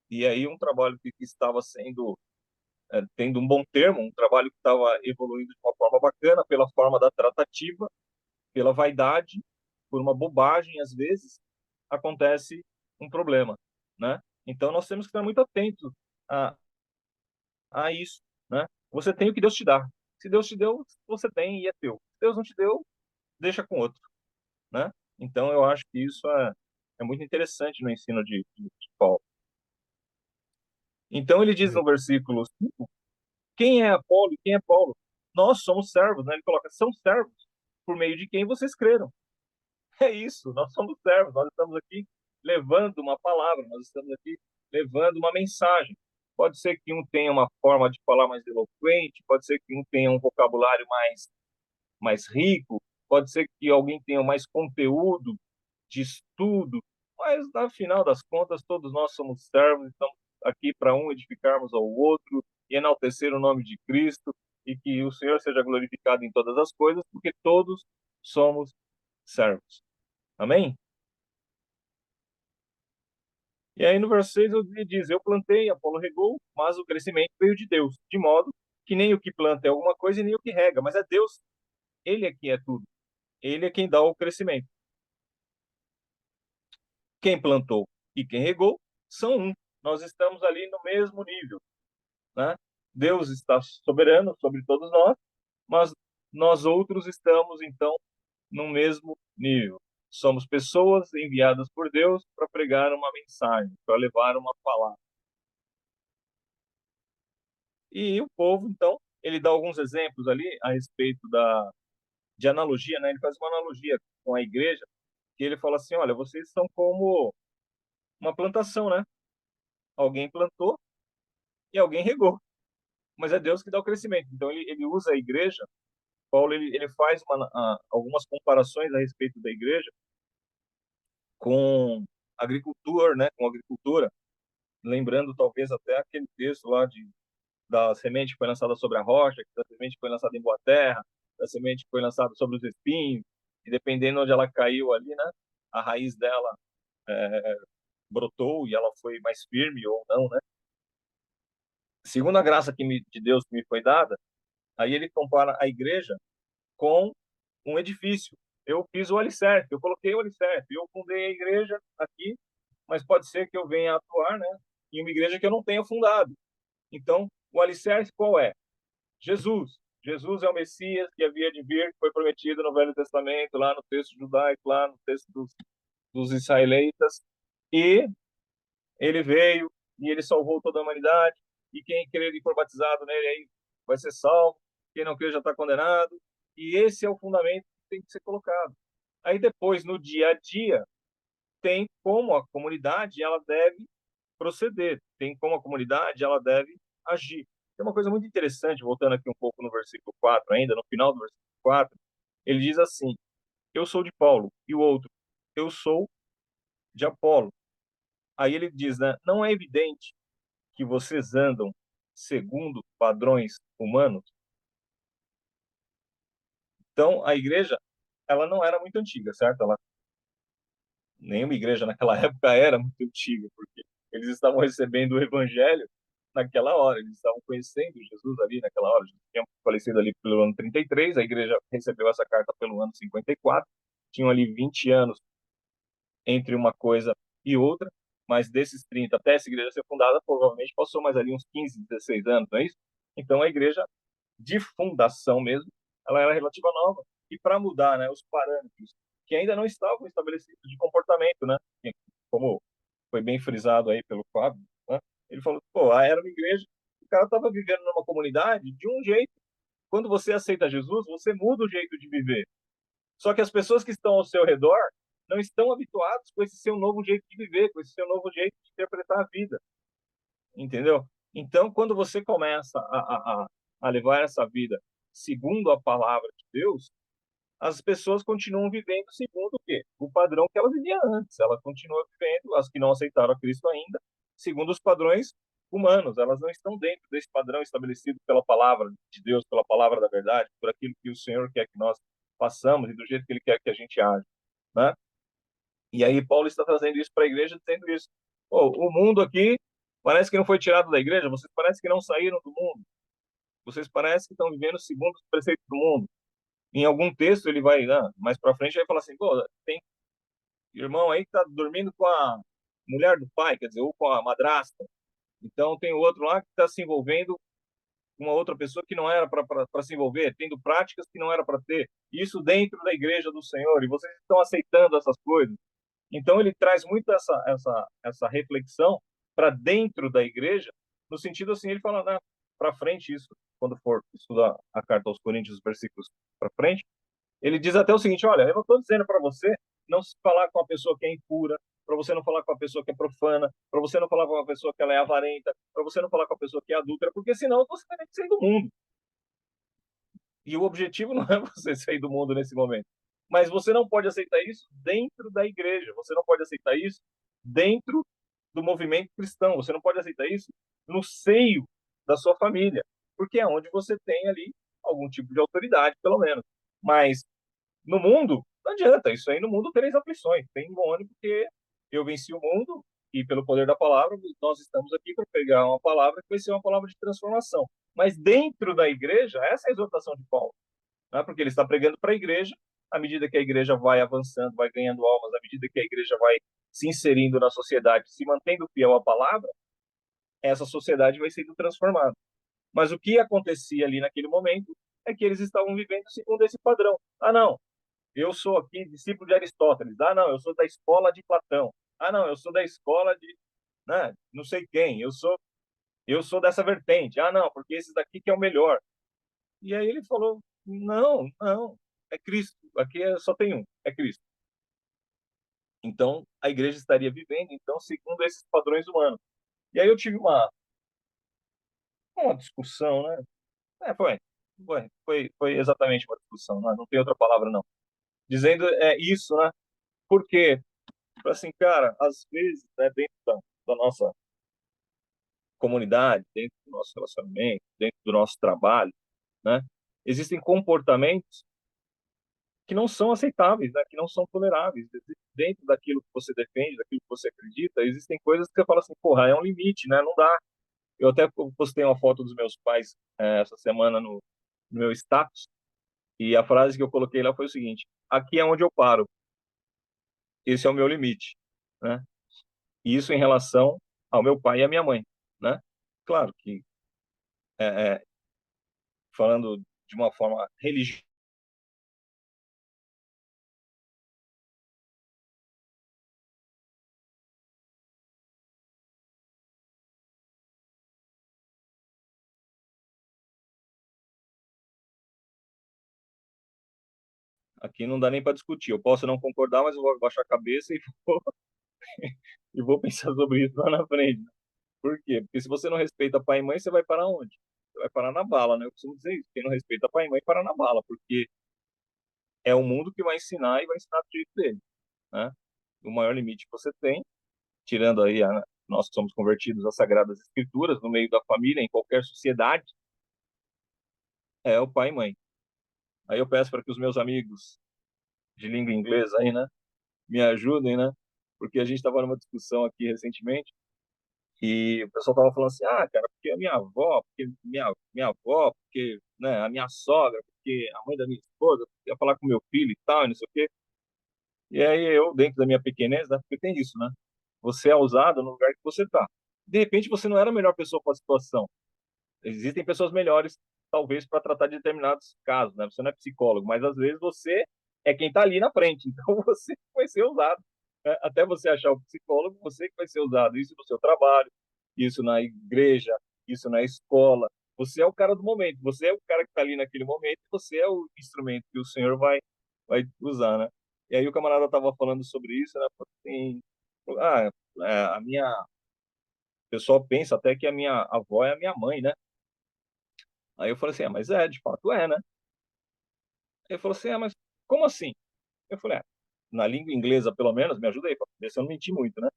E aí, um trabalho que estava sendo, tendo um bom termo, um trabalho que estava evoluindo de uma forma bacana, pela forma da tratativa, pela vaidade, por uma bobagem, às vezes, acontece um problema, né? Então, nós temos que estar muito atentos a, a isso, né? Você tem o que Deus te dá. Se Deus te deu, você tem e é teu. Se Deus não te deu, deixa com outro, né? Então, eu acho que isso é muito interessante no ensino de Paulo. Então, ele diz no versículo 5, quem é Apolo e quem é Paulo? Nós somos servos, né? Ele coloca, são servos por meio de quem vocês creram. É isso, nós somos servos, nós estamos aqui levando uma palavra, nós estamos aqui levando uma mensagem. Pode ser que um tenha uma forma de falar mais eloquente, pode ser que um tenha um vocabulário mais rico, pode ser que alguém tenha mais conteúdo de estudo, mas, no final das contas, todos nós somos servos, estamos aqui para um edificarmos ao outro e enaltecer o nome de Cristo, e que o Senhor seja glorificado em todas as coisas, porque todos somos servos. Amém? E aí no verso 6 ele diz: eu plantei, Apolo regou, mas o crescimento veio de Deus, de modo que nem o que planta é alguma coisa e nem o que rega, mas é Deus, ele é quem é tudo. Ele é quem dá o crescimento. Quem plantou e quem regou são um. Nós estamos ali no mesmo nível, né? Deus está soberano sobre todos nós, mas nós outros estamos, então, no mesmo nível. Somos pessoas enviadas por Deus para pregar uma mensagem, para levar uma palavra. E o povo, então, ele dá alguns exemplos ali a respeito de analogia, né? Ele faz uma analogia com a igreja, que ele fala assim: olha, vocês são como uma plantação, né? Alguém plantou e alguém regou, mas é Deus que dá o crescimento. Então ele usa a igreja. Paulo ele faz algumas comparações a respeito da igreja com agricultor, né? Com agricultura, lembrando talvez até aquele texto lá da semente que foi lançada sobre a rocha, da semente que foi lançada em boa terra, da semente que foi lançada sobre os espinhos, e dependendo onde ela caiu ali, né? A raiz dela brotou e ela foi mais firme ou não, né? Segundo a graça de Deus que me foi dada, aí ele compara a igreja com um edifício. Eu fiz o alicerce, eu coloquei o alicerce, eu fundei a igreja aqui, mas pode ser que eu venha atuar, né, em uma igreja que eu não tenha fundado. Então, o alicerce qual é? Jesus. Jesus é o Messias que havia de vir, que foi prometido no Velho Testamento, lá no texto judaico, lá no texto dos israelitas. E ele veio e ele salvou toda a humanidade. E quem crer e for batizado nele aí vai ser salvo. Quem não crer já está condenado. E esse é o fundamento que tem que ser colocado. Aí depois, no dia a dia, tem como a comunidade ela deve proceder, tem como a comunidade ela deve agir. Tem uma coisa muito interessante, voltando aqui um pouco no versículo 4 ainda, no final do versículo 4, ele diz assim: eu sou de Paulo, e o outro: eu sou de Apolo. Aí ele diz, né, não é evidente que vocês andam segundo padrões humanos? Então, a igreja, ela não era muito antiga, certo? Nenhuma igreja naquela época era muito antiga, porque eles estavam recebendo o evangelho naquela hora, eles estavam conhecendo Jesus ali naquela hora. Jesus tinha falecido ali pelo ano 33, a igreja recebeu essa carta pelo ano 54, tinham ali 20 anos entre uma coisa e outra, mas desses 30 até essa igreja ser fundada, provavelmente passou mais ali uns 15, 16 anos, não é isso? Então a igreja de fundação mesmo, ela era relativa nova. E para mudar, né, os parâmetros que ainda não estavam estabelecidos de comportamento, né? Como foi bem frisado aí pelo Fábio, né? Ele falou, pô, era uma igreja, o cara estava vivendo numa comunidade de um jeito. Quando você aceita Jesus, você muda o jeito de viver. Só que as pessoas que estão ao seu redor não estão habituadas com esse seu novo jeito de viver, com esse seu novo jeito de interpretar a vida. Entendeu? Então, quando você começa a levar essa vida segundo a palavra de Deus, as pessoas continuam vivendo segundo o quê? O padrão que ela vivia antes. Ela continua vivendo, as que não aceitaram a Cristo ainda, segundo os padrões humanos. Elas não estão dentro desse padrão estabelecido pela palavra de Deus, pela palavra da verdade, por aquilo que o Senhor quer que nós façamos e do jeito que Ele quer que a gente age, né? E aí Paulo está trazendo isso para a igreja, dizendo isso. Oh, o mundo aqui parece que não foi tirado da igreja, vocês parecem que não saíram do mundo. Vocês parecem que estão vivendo segundo os preceitos do mundo. Em algum texto ele vai, mais para frente, vai falar assim, pô, tem irmão aí que está dormindo com a mulher do pai, quer dizer, ou com a madrasta. Então tem o outro lá que está se envolvendo com uma outra pessoa que não era para se envolver, tendo práticas que não era para ter. Isso dentro da igreja do Senhor, e vocês estão aceitando essas coisas. Então ele traz muito essa reflexão para dentro da igreja, no sentido assim, ele fala, para frente isso, quando for estudar a carta aos Coríntios, versículos para frente, ele diz até o seguinte, olha, eu não estou dizendo para você não se falar com a pessoa que é impura, para você não falar com a pessoa que é profana, para você não falar com a pessoa que ela é avarenta, para você não falar com a pessoa que é adúltera, porque senão você vai ter que sair do mundo. E o objetivo não é você sair do mundo nesse momento. Mas você não pode aceitar isso dentro da igreja, você não pode aceitar isso dentro do movimento cristão, você não pode aceitar isso no seio da sua família, porque é onde você tem ali algum tipo de autoridade, pelo menos. Mas no mundo, não adianta, isso aí no mundo tereis aflições, tem um ônibus porque eu venci o mundo e pelo poder da palavra, nós estamos aqui para pegar uma palavra que vai ser uma palavra de transformação. Mas dentro da igreja, essa é a exortação de Paulo, né? Porque ele está pregando para a igreja, à medida que a igreja vai avançando, vai ganhando almas, à medida que a igreja vai se inserindo na sociedade, se mantendo fiel à palavra, essa sociedade vai sendo transformada. Mas o que acontecia ali naquele momento é que eles estavam vivendo segundo esse padrão. Ah, não, eu sou aqui discípulo de Aristóteles. Ah, não, eu sou da escola de Platão. Ah, não, eu sou da escola de, né, não sei quem. Eu sou dessa vertente. Ah, não, porque esse daqui que é o melhor. E aí ele falou: não, não, é Cristo. Aqui só tem um, é Cristo. Então a igreja estaria vivendo então segundo esses padrões humanos. E aí eu tive uma discussão, né? Foi exatamente uma discussão, né? Não tem outra palavra não. Dizendo isso, né? Porque assim, cara, às vezes, né, dentro da nossa comunidade, dentro do nosso relacionamento, dentro do nosso trabalho, né, existem comportamentos que não são aceitáveis, né, que não são toleráveis. Dentro daquilo que você defende, daquilo que você acredita, existem coisas que você fala assim, porra, é um limite, né, não dá. Eu até postei uma foto dos meus pais essa semana no meu status, e a frase que eu coloquei lá foi o seguinte: aqui é onde eu paro, esse é o meu limite, né? Isso em relação ao meu pai e à minha mãe, né? Claro que é, é, falando de uma forma religiosa, aqui não dá nem para discutir. Eu posso não concordar, mas eu vou baixar a cabeça e vou pensar sobre isso lá na frente. Por quê? Porque se você não respeita pai e mãe, você vai parar onde? Você vai parar na bala, né? Eu costumo dizer isso. Quem não respeita pai e mãe, para na bala, porque é o mundo que vai ensinar e vai ensinar do jeito dele, né? O maior limite que você tem, tirando aí nós que somos convertidos às Sagradas Escrituras, no meio da família, em qualquer sociedade, é o pai e mãe. Aí eu peço para que os meus amigos de língua inglesa aí, né, me ajudem, né? Porque a gente estava numa discussão aqui recentemente e o pessoal tava falando assim, ah, cara, porque a minha avó, porque minha avó, porque, né, a minha sogra, porque a mãe da minha esposa, ia falar com meu filho e tal, e não sei o quê. E aí eu, dentro da minha pequenez, né, porque tem isso, né? Você é usado no lugar que você tá. De repente você não era a melhor pessoa para a situação. Existem pessoas melhores, talvez, para tratar de determinados casos, né? Você não é psicólogo, mas às vezes você é quem está ali na frente, então você vai ser usado, né? Até você achar o psicólogo, você que vai ser usado. Isso no seu trabalho, isso na igreja, isso na escola. Você é o cara do momento, você é o cara que está ali naquele momento, você é o instrumento que o Senhor vai usar, né? E aí o camarada estava falando sobre isso, né? Assim, ah, a minha, o pessoal pensa até que a minha avó é a minha mãe, né? Aí eu falei assim, mas de fato é, né? Ele falou assim, mas como assim? Eu falei, na língua inglesa, pelo menos, me ajuda aí, para ver se eu não menti muito, né?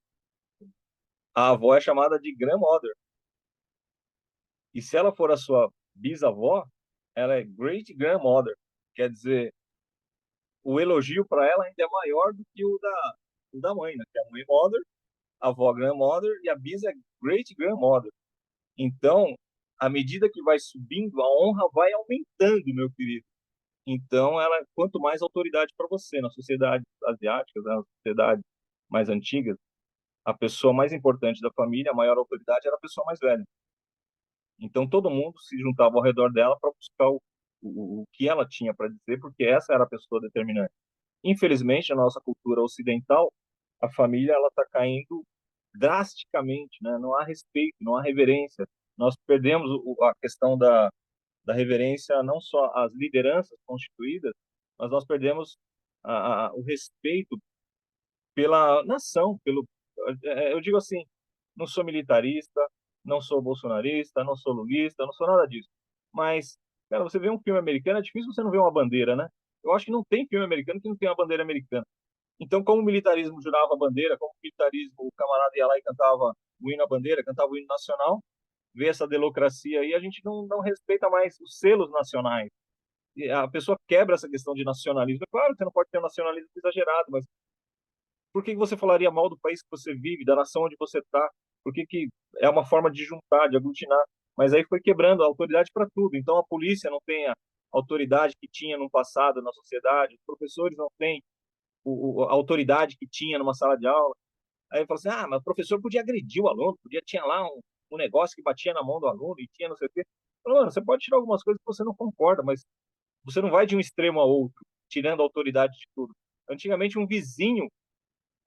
A avó é chamada de grandmother. E se ela for a sua bisavó, ela é great grandmother. Quer dizer, o elogio para ela ainda é maior do que o da mãe, né? Que é a mãe mother, a avó grandmother e a bisa é great grandmother. Então, à medida que vai subindo, a honra vai aumentando, meu querido. Então, ela quanto mais autoridade para você nas sociedades asiáticas, nas sociedades mais antigas, a pessoa mais importante da família, a maior autoridade era a pessoa mais velha. Então, todo mundo se juntava ao redor dela para buscar o que ela tinha para dizer, porque essa era a pessoa determinante. Infelizmente, na nossa cultura ocidental, a família ela está caindo drasticamente, né? Não há respeito, não há reverência. Nós perdemos a questão da reverência não só às lideranças constituídas, mas nós perdemos o respeito pela nação, eu digo assim, não sou militarista, não sou bolsonarista, não sou lulista, não sou nada disso. Mas, cara, você vê um filme americano, é difícil você não ver uma bandeira, né? Eu acho que não tem filme americano que não tem uma bandeira americana. Então, como o militarismo jurava a bandeira, como o militarismo, o camarada ia lá e cantava o hino à bandeira, cantava o hino nacional, vê essa democracia aí, a gente não respeita mais os selos nacionais. E a pessoa quebra essa questão de nacionalismo. É claro que você não pode ter um nacionalismo exagerado, mas por que você falaria mal do país que você vive, da nação onde você está? Por que é uma forma de juntar, de aglutinar? Mas aí foi quebrando a autoridade para tudo. Então a polícia não tem a autoridade que tinha no passado na sociedade, os professores não têm a autoridade que tinha numa sala de aula. Aí fala assim, mas o professor podia agredir o aluno, tinha lá um negócio que batia na mão do aluno e tinha não sei o quê. Mano, você pode tirar algumas coisas que você não concorda, mas você não vai de um extremo a outro, tirando a autoridade de tudo. Antigamente, um vizinho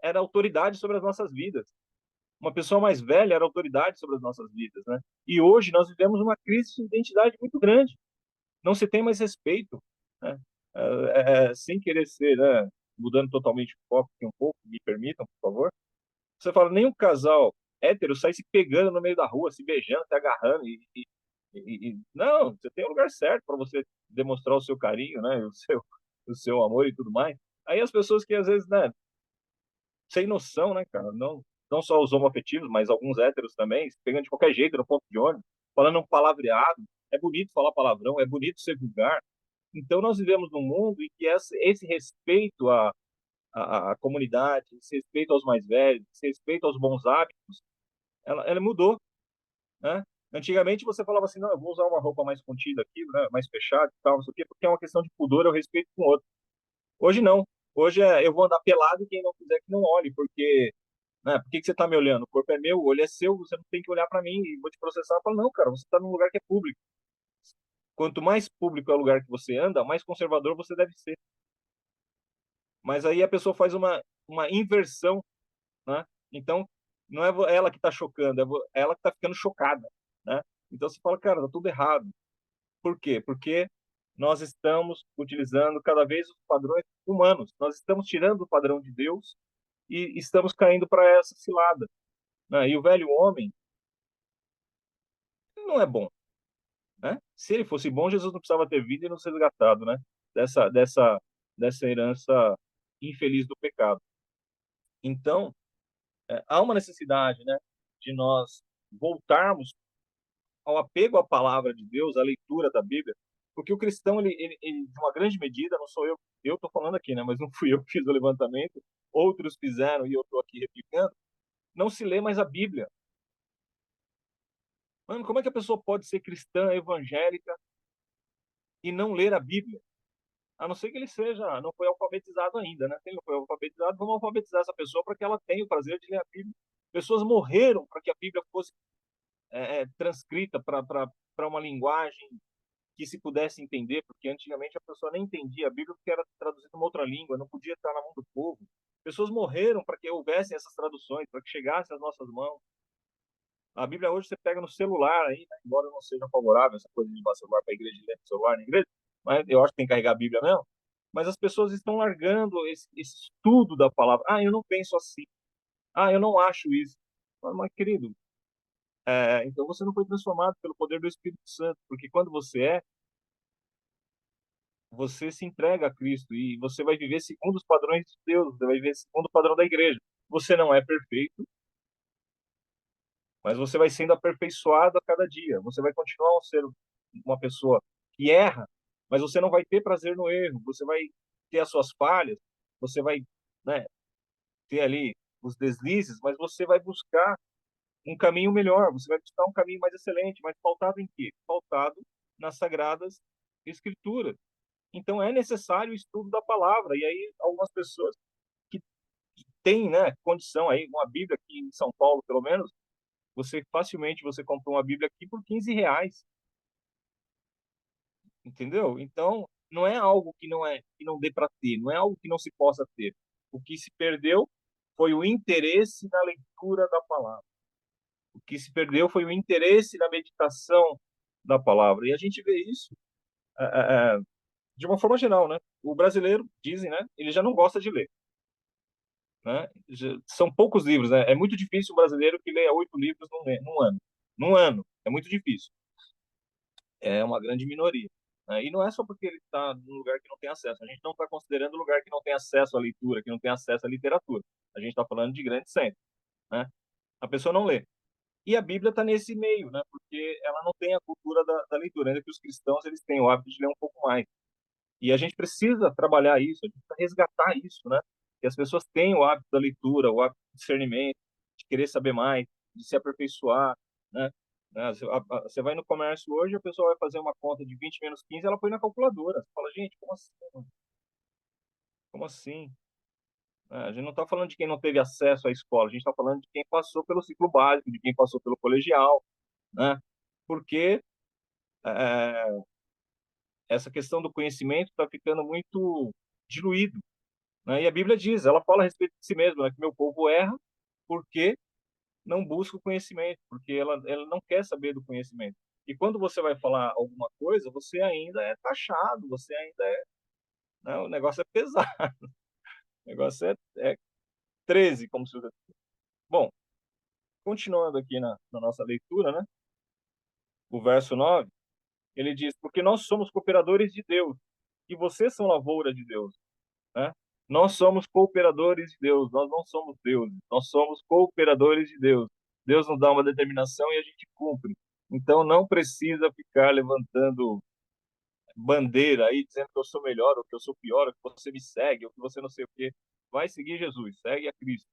era autoridade sobre as nossas vidas. Uma pessoa mais velha era autoridade sobre as nossas vidas, né? E hoje nós vivemos uma crise de identidade muito grande. Não se tem mais respeito, né? Sem querer ser, né? Mudando totalmente o foco aqui um pouco, me permitam, por favor. Você fala, nenhum casal hétero sai se pegando no meio da rua, se beijando, se agarrando. Não, você tem o lugar certo para você demonstrar o seu carinho, né? O seu amor e tudo mais. Aí as pessoas que às vezes, né, sem noção, né, cara? Não só os homoafetivos, mas alguns héteros também, se pegando de qualquer jeito no ponto de ônibus, falando um palavreado. É bonito falar palavrão, é bonito ser vulgar. Então, nós vivemos num mundo em que esse respeito à comunidade, esse respeito aos mais velhos, esse respeito aos bons hábitos, ela mudou, né? Antigamente você falava assim, não, eu vou usar uma roupa mais contida aqui, né, mais fechada e tal, não sei o quê, porque é uma questão de pudor, eu respeito com o outro. Hoje não. Hoje eu vou andar pelado e quem não quiser que não olhe, porque, né, por que você está me olhando? O corpo é meu, o olho é seu, você não tem que olhar para mim e vou te processar. Eu falo, não, cara, você está num lugar que é público. Quanto mais público é o lugar que você anda, mais conservador você deve ser. Mas aí a pessoa faz uma inversão, né? Então, não é ela que está chocando, é ela que está ficando chocada, né? Então você fala, cara, tá tudo errado. Por quê? Porque nós estamos utilizando cada vez os padrões humanos. Nós estamos tirando o padrão de Deus e estamos caindo para essa cilada, né? E o velho homem não é bom, né? Se ele fosse bom, Jesus não precisava ter vindo e nos resgatado, né? Dessa herança infeliz do pecado. Então, há uma necessidade, né, de nós voltarmos ao apego à palavra de Deus, à leitura da Bíblia, porque o cristão, de uma grande medida, não sou eu estou falando aqui, né, mas não fui eu que fiz o levantamento, outros fizeram e eu estou aqui replicando, não se lê mais a Bíblia. Mano, como é que a pessoa pode ser cristã, evangélica e não ler a Bíblia? A não ser que ele não foi alfabetizado ainda, né? Se ele não foi alfabetizado, vamos alfabetizar essa pessoa para que ela tenha o prazer de ler a Bíblia. Pessoas morreram para que a Bíblia fosse transcrita para uma linguagem que se pudesse entender, porque antigamente a pessoa nem entendia a Bíblia porque era traduzida em uma outra língua, não podia estar na mão do povo. Pessoas morreram para que houvessem essas traduções, para que chegassem às nossas mãos. A Bíblia hoje você pega no celular aí, né? Embora eu não seja favorável essa coisa de levar celular para a igreja, de ler no celular na igreja, mas eu acho que tem que carregar a Bíblia mesmo. Mas as pessoas estão largando esse estudo da palavra. Eu não penso assim. Eu não acho isso. Mas, querido, então você não foi transformado pelo poder do Espírito Santo, porque quando você se entrega a Cristo e você vai viver segundo os padrões de Deus, você vai viver segundo o padrão da igreja. Você não é perfeito, mas você vai sendo aperfeiçoado a cada dia. Você vai continuar a ser uma pessoa que erra, mas você não vai ter prazer no erro. Você vai ter as suas falhas, você vai, né, ter ali os deslizes, mas você vai buscar um caminho melhor, você vai buscar um caminho mais excelente, mas pautado em quê? Pautado nas sagradas escrituras. Então é necessário o estudo da palavra. E aí algumas pessoas que têm, né, condição aí, uma Bíblia aqui em São Paulo, pelo menos, facilmente você compra uma Bíblia aqui por R$ 15, entendeu? Então não é algo que não dê para ter, não é algo que não se possa ter. O que se perdeu foi o interesse na leitura da palavra. O que se perdeu foi o interesse na meditação da palavra. E a gente vê isso de uma forma geral, né? O brasileiro, dizem, né? Ele já não gosta de ler. né? São poucos livros, né? É muito difícil um brasileiro que leia 8 livros num ano. Num ano, é muito difícil. É uma grande minoria, né? E não é só porque ele está num lugar que não tem acesso. A gente não está considerando o lugar que não tem acesso à leitura, que não tem acesso à literatura. A gente está falando de grandes centros, né? A pessoa não lê. E a Bíblia está nesse meio, né? Porque ela não tem a cultura da leitura, ainda que os cristãos eles têm o hábito de ler um pouco mais. E a gente precisa trabalhar isso, a gente precisa resgatar isso, né? Que as pessoas tenham o hábito da leitura, o hábito do discernimento, de querer saber mais, de se aperfeiçoar, né? Você vai no comércio hoje, a pessoa vai fazer uma conta de 20 menos 15, ela põe na calculadora. Você fala, gente, como assim? Como assim? A gente não está falando de quem não teve acesso à escola, a gente está falando de quem passou pelo ciclo básico, de quem passou pelo colegial, né? Porque é, essa questão do conhecimento está ficando muito diluído, né? E a Bíblia diz, ela fala a respeito de si mesma, né, que meu povo erra porque não busca o conhecimento, porque ela não quer saber do conhecimento. E quando você vai falar alguma coisa, você ainda é taxado, você ainda é, né, o negócio é pesado, o negócio é 13, como se fosse. Bom, continuando aqui na nossa leitura, né? O verso 9, ele diz, porque nós somos cooperadores de Deus, e vocês são lavoura de Deus, né? Nós somos cooperadores de Deus, nós não somos deuses, nós somos cooperadores de Deus. Deus nos dá uma determinação e a gente cumpre. Então não precisa ficar levantando bandeira aí dizendo que eu sou melhor ou que eu sou pior, ou que você me segue ou que você não sei o quê. Vai seguir Jesus, segue a Cristo.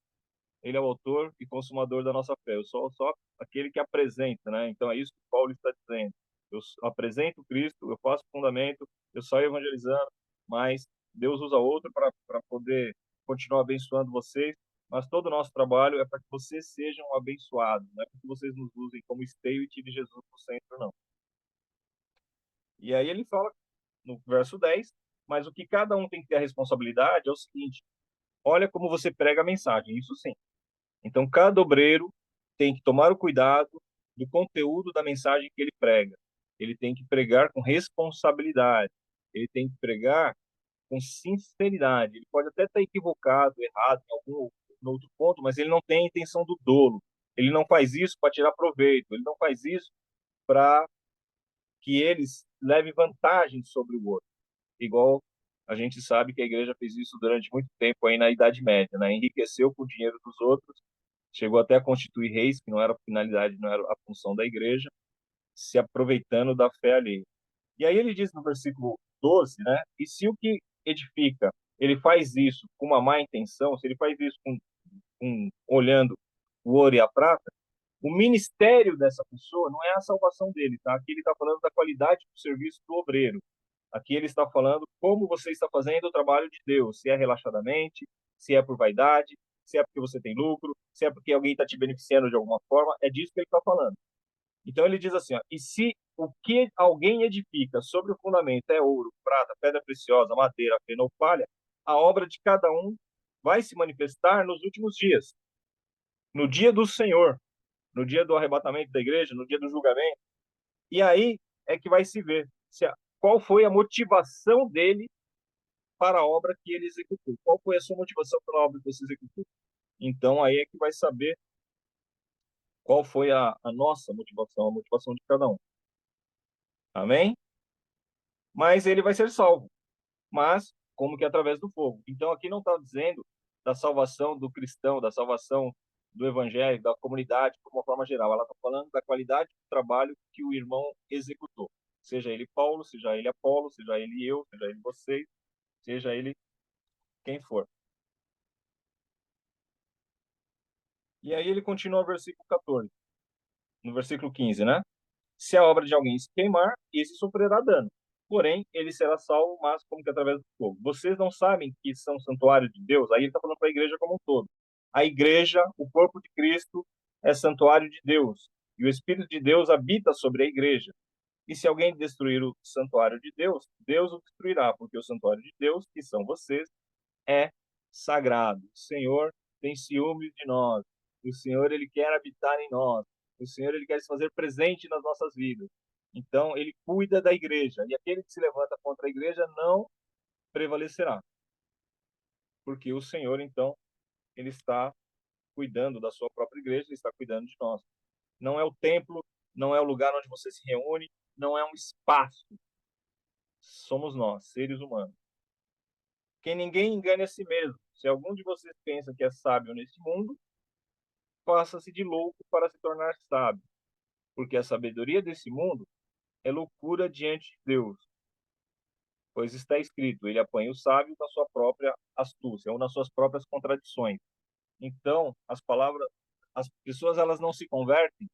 Ele é o autor e consumador da nossa fé. Eu sou só aquele que apresenta, né? Então é isso que Paulo está dizendo. Eu apresento Cristo, eu faço fundamento, eu saio evangelizando, mas Deus usa outro para poder continuar abençoando vocês. Mas todo o nosso trabalho é para que vocês sejam abençoados, não é para que vocês nos usem como esteio e tire Jesus do centro, não. E aí ele fala no verso 10, mas o que cada um tem que ter a responsabilidade é o seguinte: olha como você prega a mensagem, isso sim. Então, cada obreiro tem que tomar o cuidado do conteúdo da mensagem que ele prega. Ele tem que pregar com responsabilidade. Ele tem que pregar com sinceridade. Ele pode até estar equivocado, errado em algum outro ponto, mas ele não tem a intenção do dolo. Ele não faz isso para tirar proveito. Ele não faz isso para que eles levem vantagem sobre o outro. Igual a gente sabe que a igreja fez isso durante muito tempo aí na Idade Média, né? Enriqueceu com o dinheiro dos outros, chegou até a constituir reis, que não era a finalidade, não era a função da igreja, se aproveitando da fé alheia. E aí ele diz no versículo 12, né? E se o que edifica, ele faz isso com uma má intenção, se ele faz isso olhando o ouro e a prata, o ministério dessa pessoa não é a salvação dele, tá? Aqui ele está falando da qualidade do serviço do obreiro. Aqui ele está falando como você está fazendo o trabalho de Deus, se é relaxadamente, se é por vaidade, se é porque você tem lucro, se é porque alguém está te beneficiando de alguma forma, é disso que ele está falando. Então ele diz assim, ó, e se o que alguém edifica sobre o fundamento é ouro, prata, pedra preciosa, madeira, feno ou palha, a obra de cada um vai se manifestar nos últimos dias, no dia do Senhor, no dia do arrebatamento da igreja, no dia do julgamento. E aí é que vai se ver qual foi a motivação dele para a obra que ele executou. Qual foi a sua motivação pela obra que você executou? Então aí é que vai saber qual foi a nossa motivação, a motivação de cada um. Amém? Mas ele vai ser salvo. Mas como que através do fogo. Então aqui não está dizendo da salvação do cristão, da salvação do evangelho, da comunidade, de uma forma geral. Ela está falando da qualidade do trabalho que o irmão executou. Seja ele Paulo, seja ele Apolo, seja ele eu, seja ele vocês, seja ele quem for. E aí ele continua no versículo 14, no versículo 15, né? Se a obra de alguém se queimar, esse sofrerá dano. Porém, ele será salvo, mas como que através do fogo. Vocês não sabem que são santuário de Deus? Aí ele está falando para a igreja como um todo. A igreja, o corpo de Cristo, é santuário de Deus. E o Espírito de Deus habita sobre a igreja. E se alguém destruir o santuário de Deus, Deus o destruirá, porque o santuário de Deus, que são vocês, é sagrado. O Senhor tem ciúme de nós. O Senhor, ele quer habitar em nós. O Senhor, ele quer se fazer presente nas nossas vidas. Então, ele cuida da igreja. E aquele que se levanta contra a igreja não prevalecerá. Porque o Senhor, então, ele está cuidando da sua própria igreja, ele está cuidando de nós. Não é o templo, não é o lugar onde você se reúne, não é um espaço. Somos nós, seres humanos. Que ninguém engane a si mesmo. Se algum de vocês pensa que é sábio nesse mundo, faça-se de louco para se tornar sábio. Porque a sabedoria desse mundo é loucura diante de Deus. Pois está escrito, ele apanha o sábio na sua própria astúcia, ou nas suas próprias contradições. Então, as pessoas elas não se convertem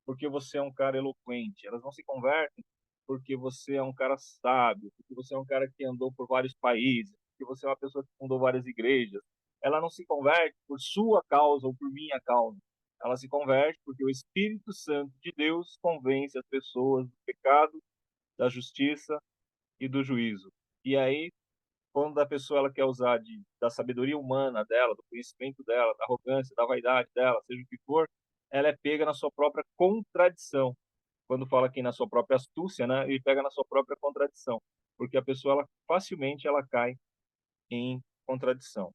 porque você é um cara eloquente, elas não se convertem porque você é um cara sábio, porque você é um cara que andou por vários países, porque você é uma pessoa que fundou várias igrejas. Ela não se converte por sua causa ou por minha causa. Ela se converte porque o Espírito Santo de Deus convence as pessoas do pecado, da justiça e do juízo. E aí, quando a pessoa ela quer usar da sabedoria humana dela, do conhecimento dela, da arrogância, da vaidade dela, seja o que for, ela é pega na sua própria contradição. Quando fala aqui na sua própria astúcia, né, ele pega na sua própria contradição, porque a pessoa ela facilmente ela cai em contradição.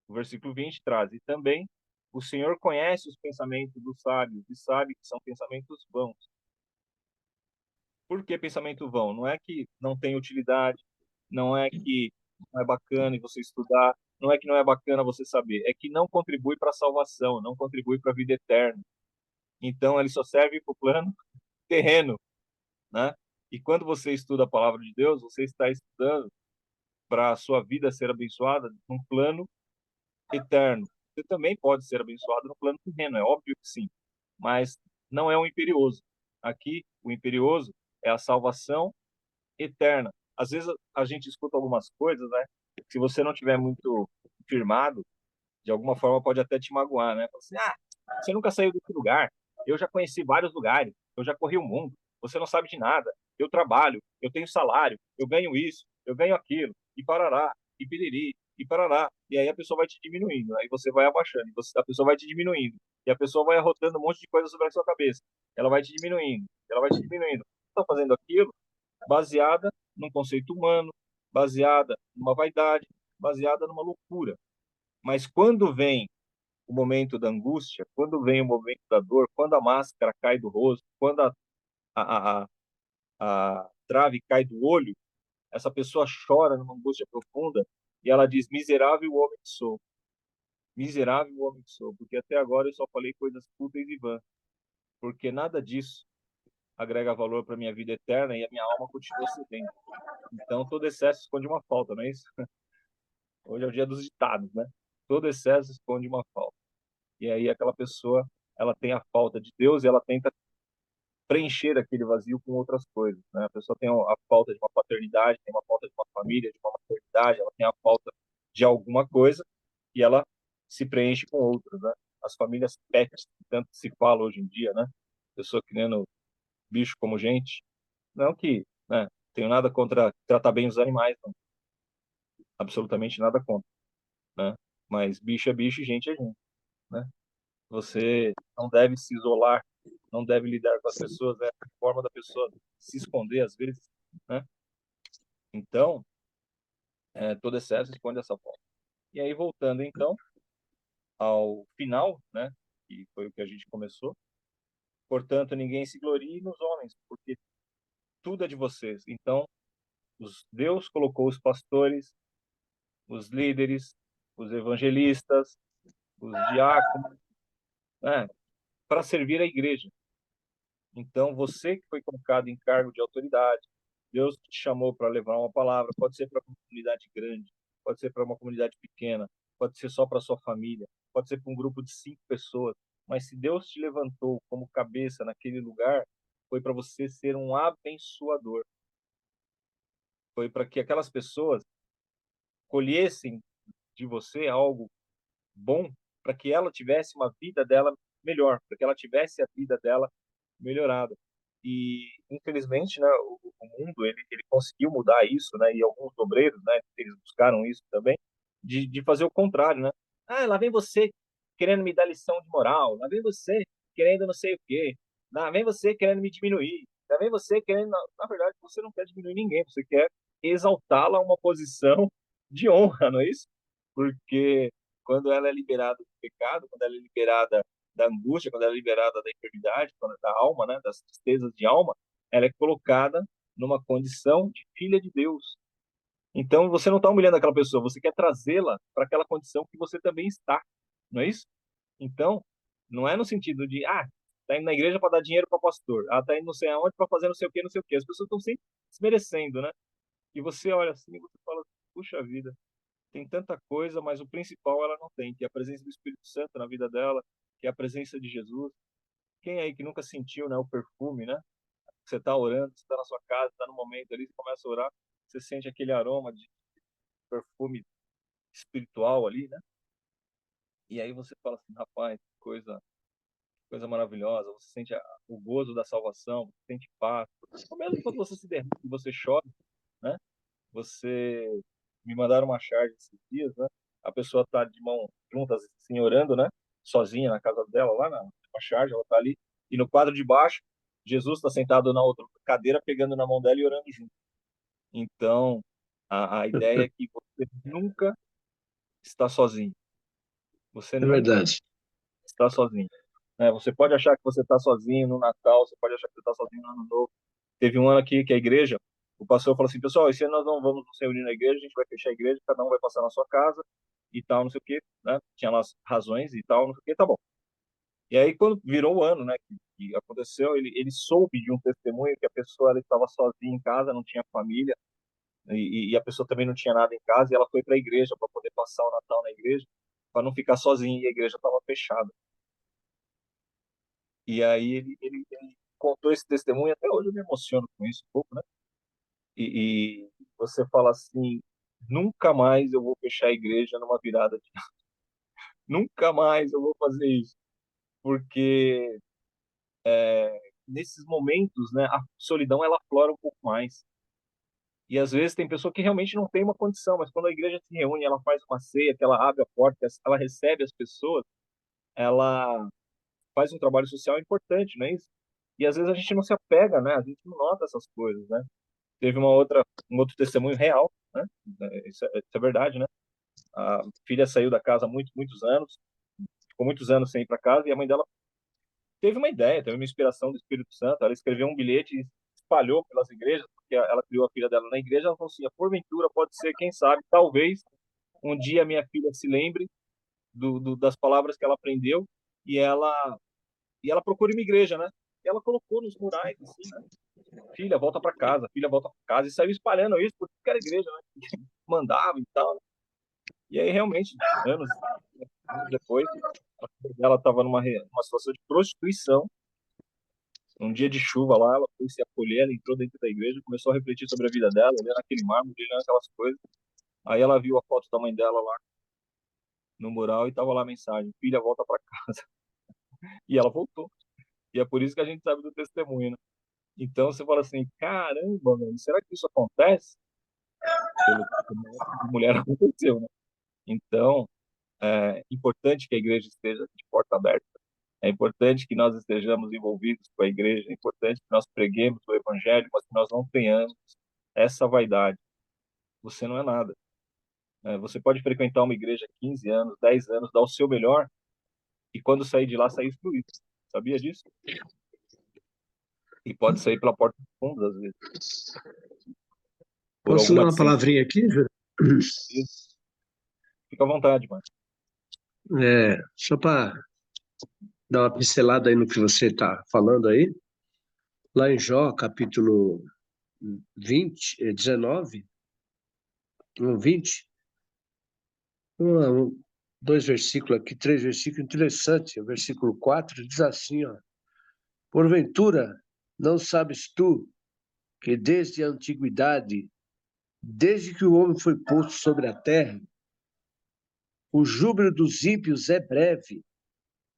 O versículo 20 traz: e também o Senhor conhece os pensamentos dos sábios e sabe que são pensamentos vãos. Por que pensamento vão? Não é que não tem utilidade, não é que não é bacana você estudar, não é que não é bacana você saber, é que não contribui para a salvação, não contribui para a vida eterna. Então, ele só serve para o plano terreno, né? E quando você estuda a palavra de Deus, você está estudando para a sua vida ser abençoada num plano eterno. Você também pode ser abençoado no plano terreno, é óbvio que sim, mas não é um imperioso. Aqui, o imperioso é a salvação eterna. Às vezes a gente escuta algumas coisas, né? Se você não tiver muito firmado, de alguma forma pode até te magoar, né? Fala assim, você nunca saiu desse lugar. Eu já conheci vários lugares. Eu já corri o mundo. Você não sabe de nada. Eu trabalho, eu tenho salário, eu ganho isso, eu ganho aquilo, e parará, e piriri, e parará. E aí a pessoa vai te diminuindo, aí você vai abaixando, a pessoa vai te diminuindo, e a pessoa vai arrotando um monte de coisa sobre a sua cabeça. Ela vai te diminuindo, ela vai te diminuindo. Está fazendo aquilo baseada num conceito humano, baseada numa vaidade, baseada numa loucura. Mas quando vem o momento da angústia, quando vem o momento da dor, quando a máscara cai do rosto, quando a, a, a trave cai do olho, essa pessoa chora numa angústia profunda e ela diz: miserável homem que sou, miserável homem que sou, porque até agora eu só falei coisas fúteis e vãs, porque nada disso agrega valor para minha vida eterna e a minha alma continua sedenta. Então, todo excesso esconde uma falta, não é isso? Hoje é o dia dos ditados, né? Todo excesso esconde uma falta. E aí aquela pessoa, ela tem a falta de Deus e ela tenta preencher aquele vazio com outras coisas, né? A pessoa tem a falta de uma paternidade, tem uma falta de uma família, de uma maternidade, ela tem a falta de alguma coisa e ela se preenche com outras, né? As famílias pets, que tanto se fala hoje em dia, né? Pessoa criando bicho como gente. Não que, né? Tenho nada contra tratar bem os animais, não. Absolutamente nada contra, né? Mas bicho é bicho e gente é gente, né? Você não deve se isolar, não deve lidar com as pessoas, é a forma da pessoa se esconder às vezes, né? Então, todo excesso esconde essa forma. E aí, voltando então ao final, né? Que foi o que a gente começou. Portanto, ninguém se glorie nos homens, porque tudo é de vocês. Então, Deus colocou os pastores, os líderes, os evangelistas, os diáconos, né? Para servir a igreja. Então, você que foi colocado em cargo de autoridade, Deus te chamou para levar uma palavra, pode ser para uma comunidade grande, pode ser para uma comunidade pequena, pode ser só para sua família, pode ser para um grupo de 5 pessoas, mas se Deus te levantou como cabeça naquele lugar, foi para você ser um abençoador. Foi para que aquelas pessoas colhessem de você algo bom, para que ela tivesse uma vida dela melhor, para que ela tivesse a vida dela melhorada. E, infelizmente, né, o mundo ele conseguiu mudar isso, né, e alguns obreiros, né, eles buscaram isso também, de fazer o contrário, né? Lá vem você querendo me dar lição de moral, lá vem você querendo não sei o quê, lá vem você querendo me diminuir, lá vem você querendo... Na verdade, você não quer diminuir ninguém, você quer exaltá-la a uma posição de honra, não é isso? Porque quando ela é liberada do pecado, quando ela é liberada da angústia, quando ela é liberada da enfermidade, da alma, né, das tristezas de alma, ela é colocada numa condição de filha de Deus. Então, você não está humilhando aquela pessoa, você quer trazê-la para aquela condição que você também está, não é isso? Então, não é no sentido de, tá indo na igreja para dar dinheiro para pastor, tá indo não sei aonde para fazer não sei o quê, não sei o quê. As pessoas estão sempre desmerecendo, né? E você olha assim e você fala, puxa vida, tem tanta coisa, mas o principal ela não tem, que é a presença do Espírito Santo na vida dela, que é a presença de Jesus. Quem aí que nunca sentiu, né, o perfume, né? Você está orando, você está na sua casa, está no momento ali, você começa a orar, você sente aquele aroma de perfume espiritual ali, né? E aí você fala assim, rapaz, coisa maravilhosa. Você sente o gozo da salvação, você sente paz. Ou mesmo quando você se derrama, você chora, né? Você me mandaram uma charge esses dias, né? A pessoa está de mão juntas, assim, orando, né? Sozinha na casa dela, lá na charge, ela está ali. E no quadro de baixo, Jesus está sentado na outra cadeira, pegando na mão dela e orando junto. Então, a ideia é que você nunca está sozinho. Você É nunca verdade. está sozinho. Né? Você pode achar que você está sozinho no Natal, você pode achar que você está sozinho no Ano Novo. Teve um ano aqui que a igreja, o pastor falou assim, pessoal, esse ano nós não vamos nos reunir na igreja, a gente vai fechar a igreja, cada um vai passar na sua casa e tal, não sei o quê, né? Tinha lá as razões e tal, não sei o quê, tá bom. E aí, quando virou o ano, né, que aconteceu, ele soube de um testemunho que a pessoa ela estava sozinha em casa, não tinha família, e a pessoa também não tinha nada em casa, e ela foi para a igreja para poder passar o Natal na igreja, para não ficar sozinha, e a igreja estava fechada. E aí ele contou esse testemunho, até hoje eu me emociono com isso um pouco, né? E você fala assim, nunca mais eu vou fechar a igreja numa virada de nunca mais eu vou fazer isso, porque nesses momentos, né, a solidão ela aflora um pouco mais. E às vezes tem pessoa que realmente não tem uma condição, mas quando a igreja se reúne, ela faz uma ceia, que ela abre a porta, ela recebe as pessoas, ela faz um trabalho social importante, não é isso? E às vezes a gente não se apega, né? A gente não nota essas coisas, né? Teve um outro testemunho real, né? Isso é verdade, né? A filha saiu da casa há muitos anos, ficou muitos anos sem ir para casa, e a mãe dela teve uma ideia, teve uma inspiração do Espírito Santo. Ela escreveu um bilhete e espalhou pelas igrejas, porque ela criou a filha dela na igreja. Ela falou assim: porventura, pode ser, quem sabe, talvez um dia minha filha se lembre das palavras que ela aprendeu e ela procure uma igreja, né? E ela colocou nos murais, assim, né? Filha, volta para casa, e saiu espalhando isso porque era igreja, né? Mandava e tal, né? E aí, realmente, anos depois, a filha dela estava numa situação de prostituição. Um dia de chuva lá, ela foi se acolher, ela entrou dentro da igreja, começou a refletir sobre a vida dela, olhando aquele mármore, olhando aquelas coisas. Aí ela viu a foto da mãe dela lá no mural e tava lá a mensagem: filha, volta para casa. E ela voltou. E é por isso que a gente sabe do testemunho, né? Então você fala assim: caramba, mano, será que isso acontece? Pelo testemunho de mulher aconteceu, né? Então, é importante que a igreja esteja de porta aberta. É importante que nós estejamos envolvidos com a igreja. É importante que nós preguemos o evangelho, mas que nós não tenhamos essa vaidade. Você não é nada. Você pode frequentar uma igreja há 15 anos, 10 anos, dar o seu melhor, e quando sair de lá, sair excluído. Sabia disso? E pode sair pela porta dos fundos, às vezes. Por Posso dar alguma uma palavrinha aqui, Júlio? Fica à vontade, mano. Só para dar uma pincelada aí no que você está falando aí. Lá em Jó, capítulo 19, 20, dois versículos aqui, três versículos interessantes. O versículo 4 diz assim, ó: porventura, não sabes tu que desde a antiguidade, desde que o homem foi posto sobre a terra, o júbilo dos ímpios é breve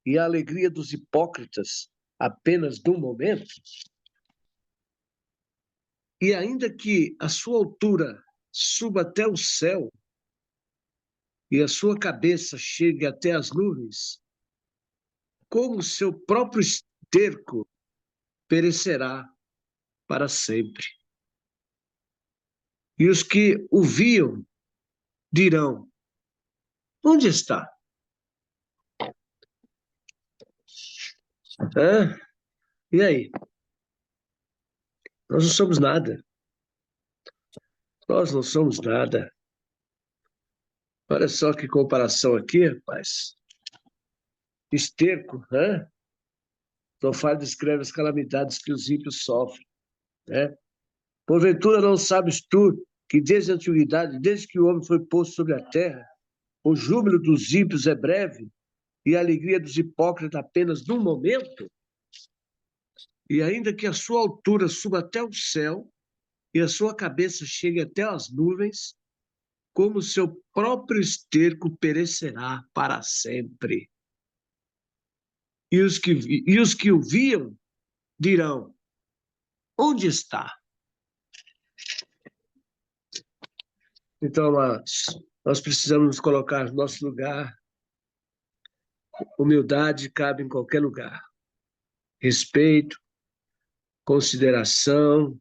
e a alegria dos hipócritas apenas de um momento? E ainda que a sua altura suba até o céu e a sua cabeça chegue até as nuvens, como seu próprio esterco perecerá para sempre. E os que o viam dirão: onde está? Hã? E aí? Nós não somos nada. Nós não somos nada. Olha só que comparação aqui, rapaz. Esterco, né? Zofar descreve as calamidades que os ímpios sofrem, né? Porventura não sabes tu que desde a antiguidade, desde que o homem foi posto sobre a terra, o júbilo dos ímpios é breve e a alegria dos hipócritas apenas num momento? E ainda que a sua altura suba até o céu e a sua cabeça chegue até as nuvens, como seu próprio esterco perecerá para sempre. E os que o viam dirão: onde está? Então, amados, nós precisamos nos colocar no nosso lugar. Humildade cabe em qualquer lugar. Respeito, consideração,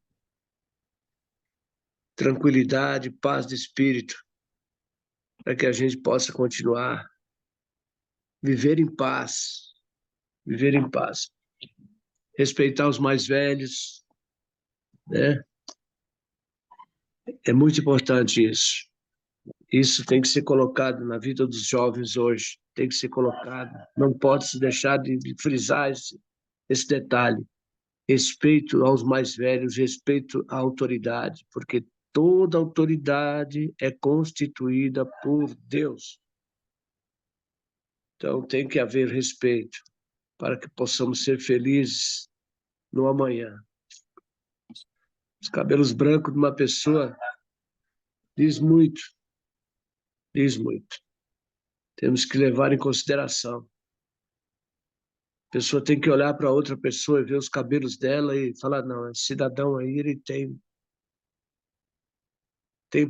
tranquilidade, paz de espírito, para que a gente possa continuar viver em paz, viver em paz. Respeitar os mais velhos, né? É muito importante isso. Isso tem que ser colocado na vida dos jovens hoje, tem que ser colocado. Não pode se deixar de frisar esse detalhe. Respeito aos mais velhos, respeito à autoridade, porque toda autoridade é constituída por Deus. Então tem que haver respeito para que possamos ser felizes no amanhã. Os cabelos brancos de uma pessoa diz muito, diz muito. Temos que levar em consideração. A pessoa tem que olhar para outra pessoa e ver os cabelos dela e falar: não, esse cidadão aí, ele tem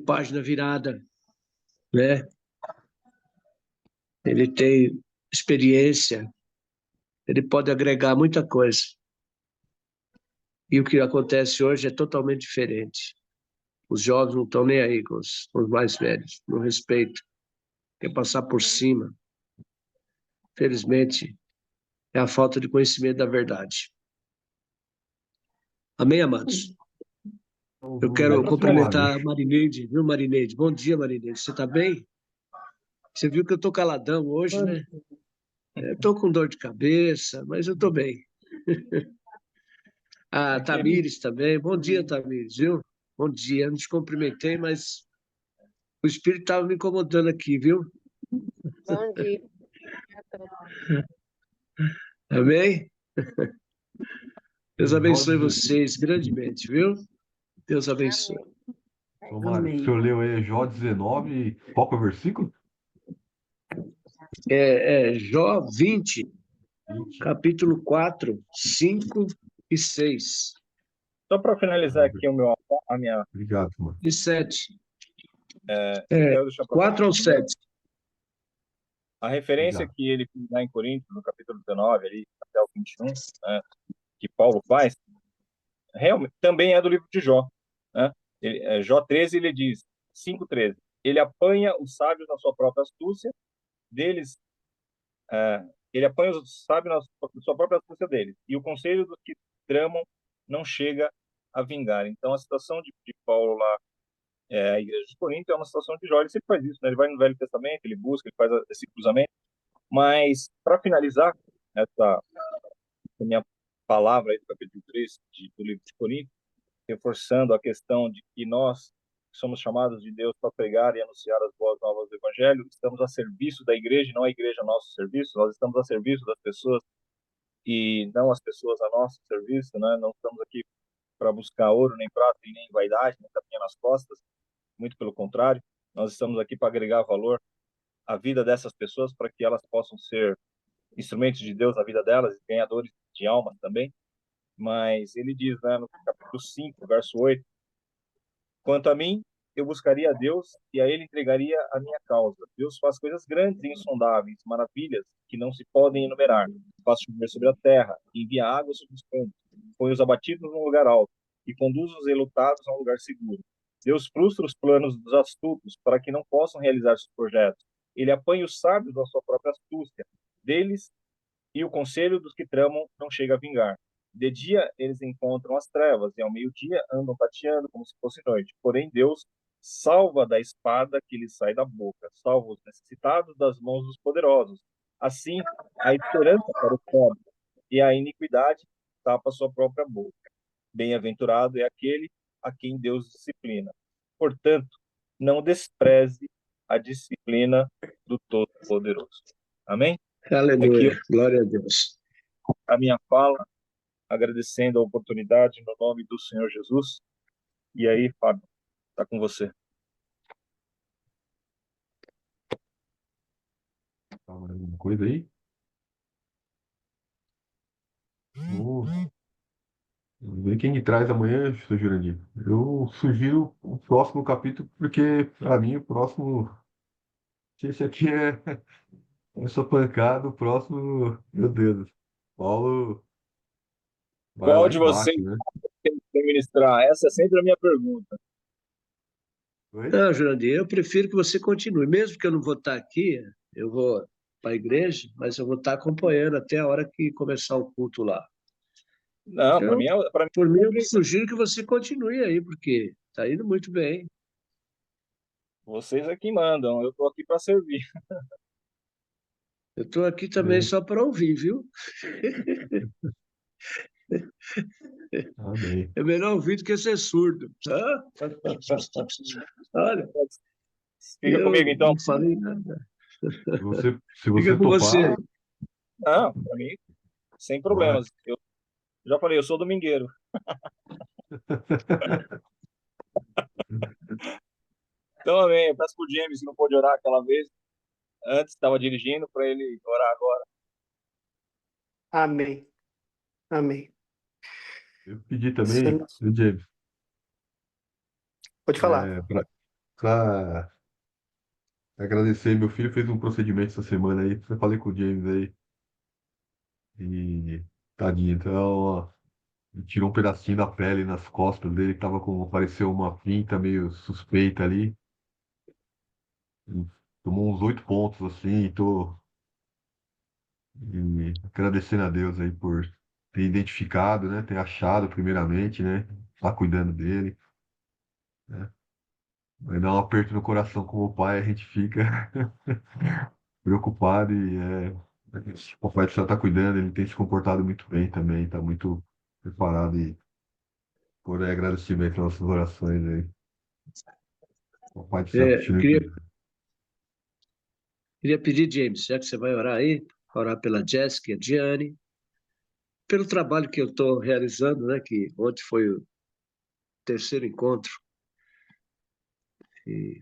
página virada, né? Ele tem experiência, ele pode agregar muita coisa. E o que acontece hoje é totalmente diferente. Os jovens não estão nem aí com os mais velhos, não respeitam, quer passar por cima. Felizmente, é a falta de conhecimento da verdade. Amém, amados? Eu quero cumprimentar a Marineide, viu, Marineide? Bom dia, Marineide. Você está bem? Você viu que eu estou caladão hoje, né? Estou com dor de cabeça, mas eu estou bem. A Tamires também. Bom dia, Tamires, viu? Bom dia. Eu não te cumprimentei, mas o espírito estava me incomodando aqui, viu? Bom dia. Amém? Deus abençoe vocês grandemente, viu? Deus abençoe. Tomara. Amém. O senhor leu aí Jó 19, qual que é o versículo? Jó 20, 20. capítulo 4, 5 e 6. Só para finalizar aqui a minha. Obrigado, mano. E 7. Eu quero deixar pra 4 ao 7. a referência Obrigado. que ele dá em Coríntios, no capítulo 19, ali, até o 21, né, que Paulo faz, realmente também é do livro de Jó. Né? Jó 13, ele diz, 5:13, ele apanha os sábios na sua própria astúcia, deles, ele apanha os sábios na sua própria astúcia deles, e o conselho dos que tramam não chega a vingar. Então, a situação de Paulo lá, a igreja de Corinto, é uma situação de Jó. Ele sempre faz isso, né? Ele vai no Velho Testamento, ele busca, ele faz esse cruzamento. Mas, para finalizar essa minha palavra aí do capítulo 3 do livro de Coríntios, reforçando a questão de que nós somos chamados de Deus para pregar e anunciar as boas novas do Evangelho, estamos a serviço da igreja, não a igreja a nosso serviço, nós estamos a serviço das pessoas e não as pessoas a nosso serviço, né? Não estamos aqui para buscar ouro, nem prata, e nem vaidade, nem tapinha nas costas, muito pelo contrário, nós estamos aqui para agregar valor à vida dessas pessoas, para que elas possam ser instrumentos de Deus na vida delas, ganhadores de almas também. Mas ele diz, né, no capítulo 5, verso 8, quanto a mim, eu buscaria a Deus e a ele entregaria a minha causa. Deus faz coisas grandes e insondáveis, maravilhas que não se podem enumerar. Faz chover sobre a terra, envia água sobre os campos, põe os abatidos num lugar alto e conduz os enlutados a um lugar seguro. Deus frustra os planos dos astutos para que não possam realizar seus projetos. Ele apanha os sábios da sua própria astúcia. Deles e o conselho dos que tramam não chega a vingar. De dia eles encontram as trevas, e ao meio-dia andam tateando como se fosse noite. Porém, Deus salva da espada que lhes sai da boca, salva os necessitados das mãos dos poderosos. Assim, a esperança para o pobre e a iniquidade tapa sua própria boca. Bem-aventurado é aquele a quem Deus disciplina. Portanto, não despreze a disciplina do Todo-Poderoso. Amém? Aqui Aleluia. Glória a Deus. a minha fala, agradecendo a oportunidade no nome do Senhor Jesus. E aí, Fábio, está com você. Tá mais alguma coisa aí? Vamos ver quem me traz amanhã, Sr. Jurandir. Eu sugiro o próximo capítulo, porque, para mim, o próximo. Se esse aqui é essa pancada, o próximo. Meu Deus. Paulo vai Qual lá de vocês embaixo, né? tem que ministrar? Essa é sempre a minha pergunta. Oi? Não, Jurandir, eu prefiro que você continue. Mesmo que eu não vou estar aqui, eu vou para a igreja, mas eu vou estar acompanhando até a hora que começar o culto lá. Não, para Então, mim, para mim por mim, eu sempre sugiro que você continue aí, porque está indo muito bem. vocês é que mandam. Eu estou aqui para servir. Eu estou aqui também Bem, só para ouvir, viu? amém. É melhor ouvir do que ser surdo. Tá? Olha, Fica comigo, eu então. não falei nada. Se Fica você com você. topar, Não, para mim, sem vai. problemas. Eu já falei, eu sou domingueiro. Então, amém. Eu peço pro James, se não pôde orar aquela vez, antes estava dirigindo, para ele orar agora. Amém. Amém. Eu pedi também, Santo. viu, James, Pode falar. para agradecer. Meu filho fez um procedimento essa semana aí. Eu falei com o James aí. E tadinho, então, ó, ele tirou um pedacinho da pele nas costas dele, que tava com, apareceu uma pinta meio suspeita ali. E tomou uns 8 pontos, assim, e tô agradecendo a Deus aí por ter identificado, né? Ter achado primeiramente, né? Tá cuidando dele, né? Vai dar um aperto no coração como pai, a gente fica preocupado o papai do céu tá cuidando, ele tem se comportado muito bem também, tá muito preparado e por aí agradecimento pelas nossas orações aí. O papai do céu É, continue cuidando. queria pedir, James, já que você vai orar aí, orar pela Jéssica e a Diane, pelo trabalho que eu estou realizando, né? Que ontem foi o terceiro encontro e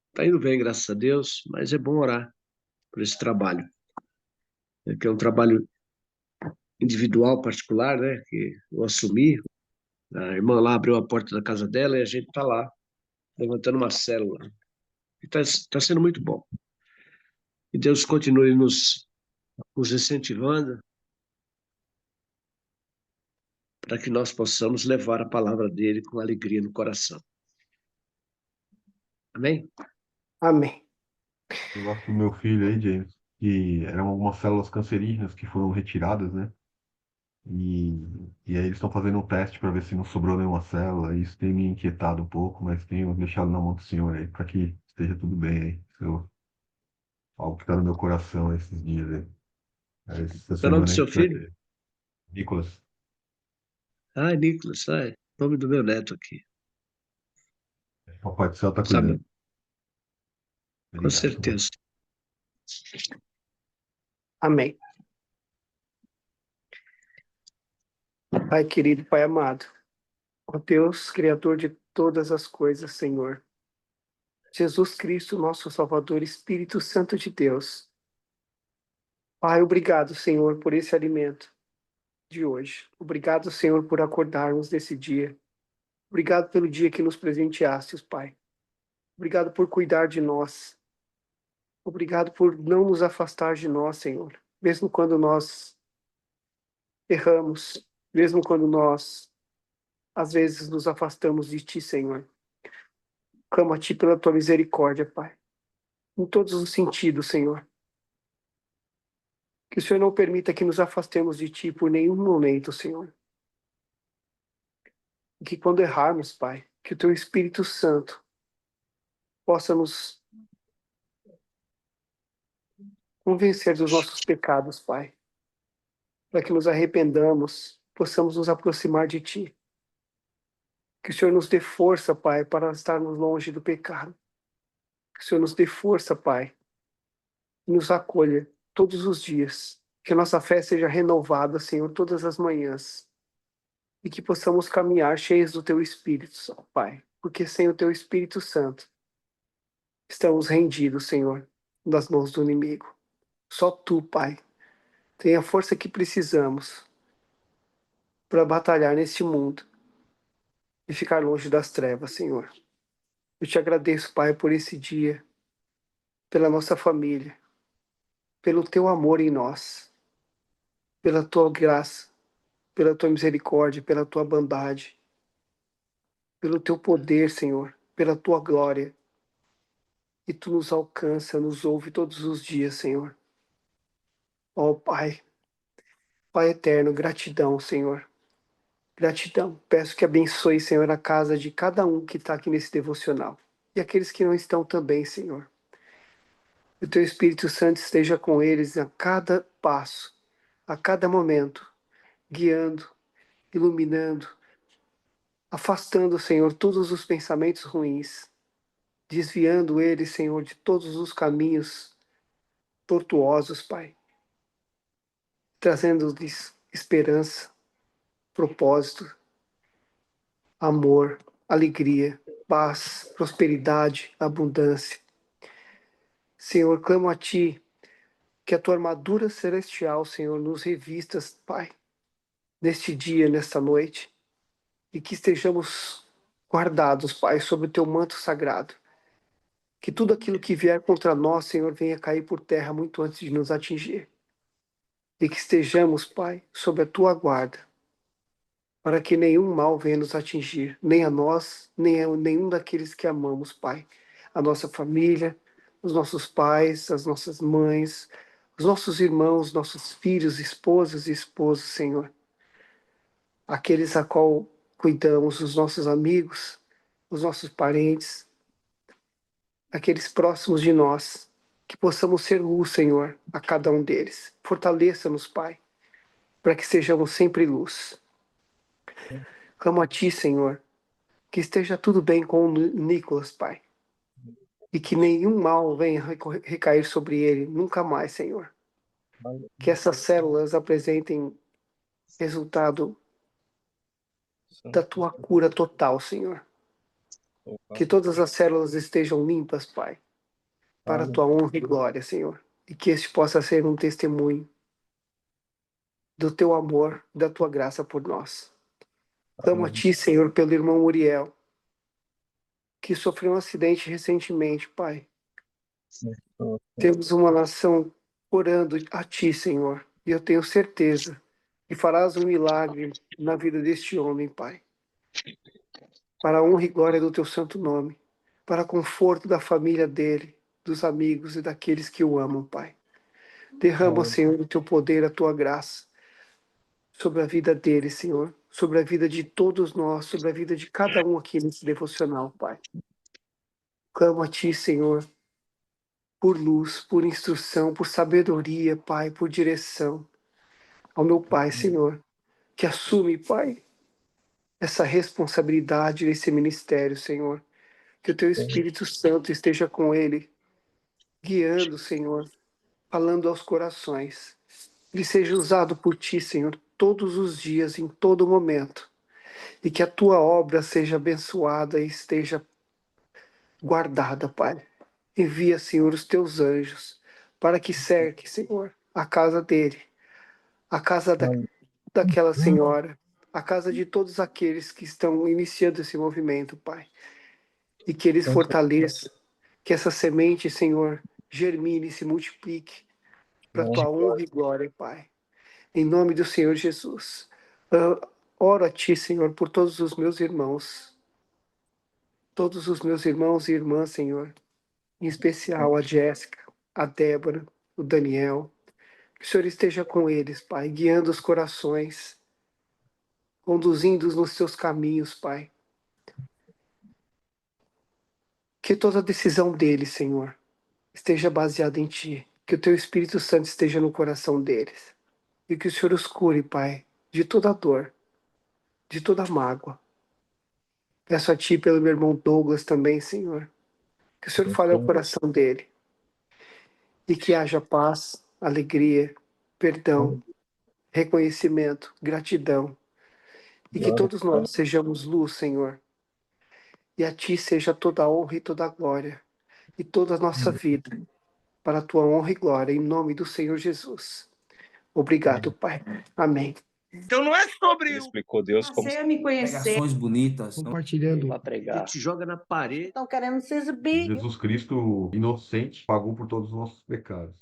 está indo bem, graças a Deus, mas é bom orar por esse trabalho, né, que é um trabalho individual, particular, né? Que eu assumi. A irmã lá abriu a porta da casa dela e a gente está lá, levantando uma célula. E está sendo muito bom. E Deus continue nos incentivando para que nós possamos levar a palavra dele com alegria no coração. Amém? Amém. Eu gosto do meu filho aí, James, que eram algumas células cancerígenas que foram retiradas, né? E, e aí eles estão fazendo um teste para ver se não sobrou nenhuma célula. Isso tem me inquietado um pouco, mas tenho deixado na mão do Senhor aí, para que esteja tudo bem aí. Algo que está no meu coração esses dias aí. Essa Qual é o nome do semana a seu gente vai filho? ter. Nicolas, Ah, Nicolas, nome do meu neto aqui. o Papai do Céu está Sabe? cuidando. Com Obrigado. certeza. Amém. Pai querido, Pai amado, ó Deus, Criador de todas as coisas, Senhor. Jesus Cristo, nosso Salvador, Espírito Santo de Deus. Pai, obrigado, Senhor, por esse alimento de hoje. Obrigado, Senhor, por acordarmos desse dia. Obrigado pelo dia que nos presenteastes, Pai. Obrigado por cuidar de nós. Obrigado por não nos afastar de nós, Senhor. Mesmo quando nós erramos, mesmo quando nós, às vezes, nos afastamos de Ti, Senhor. Clamo a Ti pela Tua misericórdia, Pai. Em todos os sentidos, Senhor. Que o Senhor não permita que nos afastemos de Ti por nenhum momento, Senhor. E que quando errarmos, Pai, que o Teu Espírito Santo possa nos convencer dos nossos pecados, Pai, para que nos arrependamos, possamos nos aproximar de Ti. Que o Senhor nos dê força, Pai, para estarmos longe do pecado. Que o Senhor nos dê força, Pai, e nos acolha todos os dias. Que a nossa fé seja renovada, Senhor, todas as manhãs. E que possamos caminhar cheios do Teu Espírito, Pai. Porque sem o Teu Espírito Santo, estamos rendidos, Senhor, das mãos do inimigo. Só Tu, Pai, tem a força que precisamos para batalhar neste mundo e ficar longe das trevas, Senhor. Eu te agradeço, Pai, por esse dia, pela nossa família, pelo Teu amor em nós, pela Tua graça, pela Tua misericórdia, pela Tua bondade, pelo Teu poder, Senhor, pela Tua glória. E Tu nos alcança, nos ouve todos os dias, Senhor. Ó Pai, Pai eterno, gratidão, Senhor. Gratidão. Peço que abençoe, Senhor, a casa de cada um que está aqui nesse devocional. E aqueles que não estão também, Senhor. Que o Teu Espírito Santo esteja com eles a cada passo, a cada momento, guiando, iluminando, afastando, Senhor, todos os pensamentos ruins, desviando eles, Senhor, de todos os caminhos tortuosos, Pai, trazendo-lhes esperança, propósito, amor, alegria, paz, prosperidade, abundância. Senhor, clamo a Ti que a Tua armadura celestial, Senhor, nos revistas, Pai, neste dia, nesta noite, e que estejamos guardados, Pai, sob o Teu manto sagrado. Que tudo aquilo que vier contra nós, Senhor, venha cair por terra muito antes de nos atingir. E que estejamos, Pai, sob a Tua guarda, para que nenhum mal venha nos atingir, nem a nós, nem a nenhum daqueles que amamos, Pai. A nossa família, os nossos pais, as nossas mães, os nossos irmãos, nossos filhos, esposas e esposos, Senhor. Aqueles a qual cuidamos, os nossos amigos, os nossos parentes, aqueles próximos de nós, que possamos ser luz, Senhor, a cada um deles. Fortaleça-nos, Pai, para que sejamos sempre luz. Clamo a Ti, Senhor, que esteja tudo bem com o Nicolas, Pai, e que nenhum mal venha recair sobre ele, nunca mais, Senhor. Que essas células apresentem resultado da Tua cura total, Senhor. Que todas as células estejam limpas, Pai, para a Tua honra e glória, Senhor. E que este possa ser um testemunho do Teu amor, da Tua graça por nós. Clamo a Ti, Senhor, pelo irmão Uriel, que sofreu um acidente recentemente, Pai. Temos uma nação orando a Ti, Senhor, e eu tenho certeza que farás um milagre na vida deste homem, Pai. Para a honra e glória do Teu santo nome, para conforto da família dele, dos amigos e daqueles que o amam, Pai. Derrama, Senhor, o Teu poder, a Tua graça sobre a vida dele, Senhor, sobre a vida de todos nós, sobre a vida de cada um aqui nesse devocional, Pai. Clamo a Ti, Senhor, por luz, por instrução, por sabedoria, Pai, por direção. Ao meu Pai, Senhor, que assume, Pai, essa responsabilidade nesse ministério, Senhor. Que o Teu Espírito Santo esteja com ele, guiando, Senhor, falando aos corações. Ele seja usado por Ti, Senhor, todos os dias, em todo momento. E que a Tua obra seja abençoada e esteja guardada, Pai. Envia, Senhor, os Teus anjos para que cerque, Senhor, a casa dele, a casa daquela senhora, a casa de todos aqueles que estão iniciando esse movimento, Pai. E que eles fortaleçam, que essa semente, Senhor, germine e se multiplique para a Tua honra e glória, Pai. Em nome do Senhor Jesus. Oro a Ti, Senhor, por todos os meus irmãos e irmãs, Senhor, em especial a Jéssica, a Débora, o Daniel, Que o Senhor esteja com eles, Pai, guiando os corações, conduzindo-os nos seus caminhos, Pai. Que toda decisão deles, Senhor, esteja baseada em Ti. Que o Teu Espírito Santo esteja no coração deles. E que o Senhor os cure, Pai, de toda dor, de toda mágoa. Peço a Ti pelo meu irmão Douglas também, Senhor. Que o Senhor fale ao coração dele. E que haja paz, alegria, perdão, reconhecimento, gratidão. E que todos nós sejamos luz, Senhor. E a Ti seja toda a honra e toda a glória. E toda a nossa vida. Para a Tua honra e glória. Em nome do Senhor Jesus. Obrigado, Pai. Amém. Então não é sobre Ele explicou Deus como Passei a me conhecer. Pregações bonitas. Compartilhando. Para A pregar. gente joga na parede. Estão querendo se exibir. Jesus Cristo, inocente, pagou por todos os nossos pecados.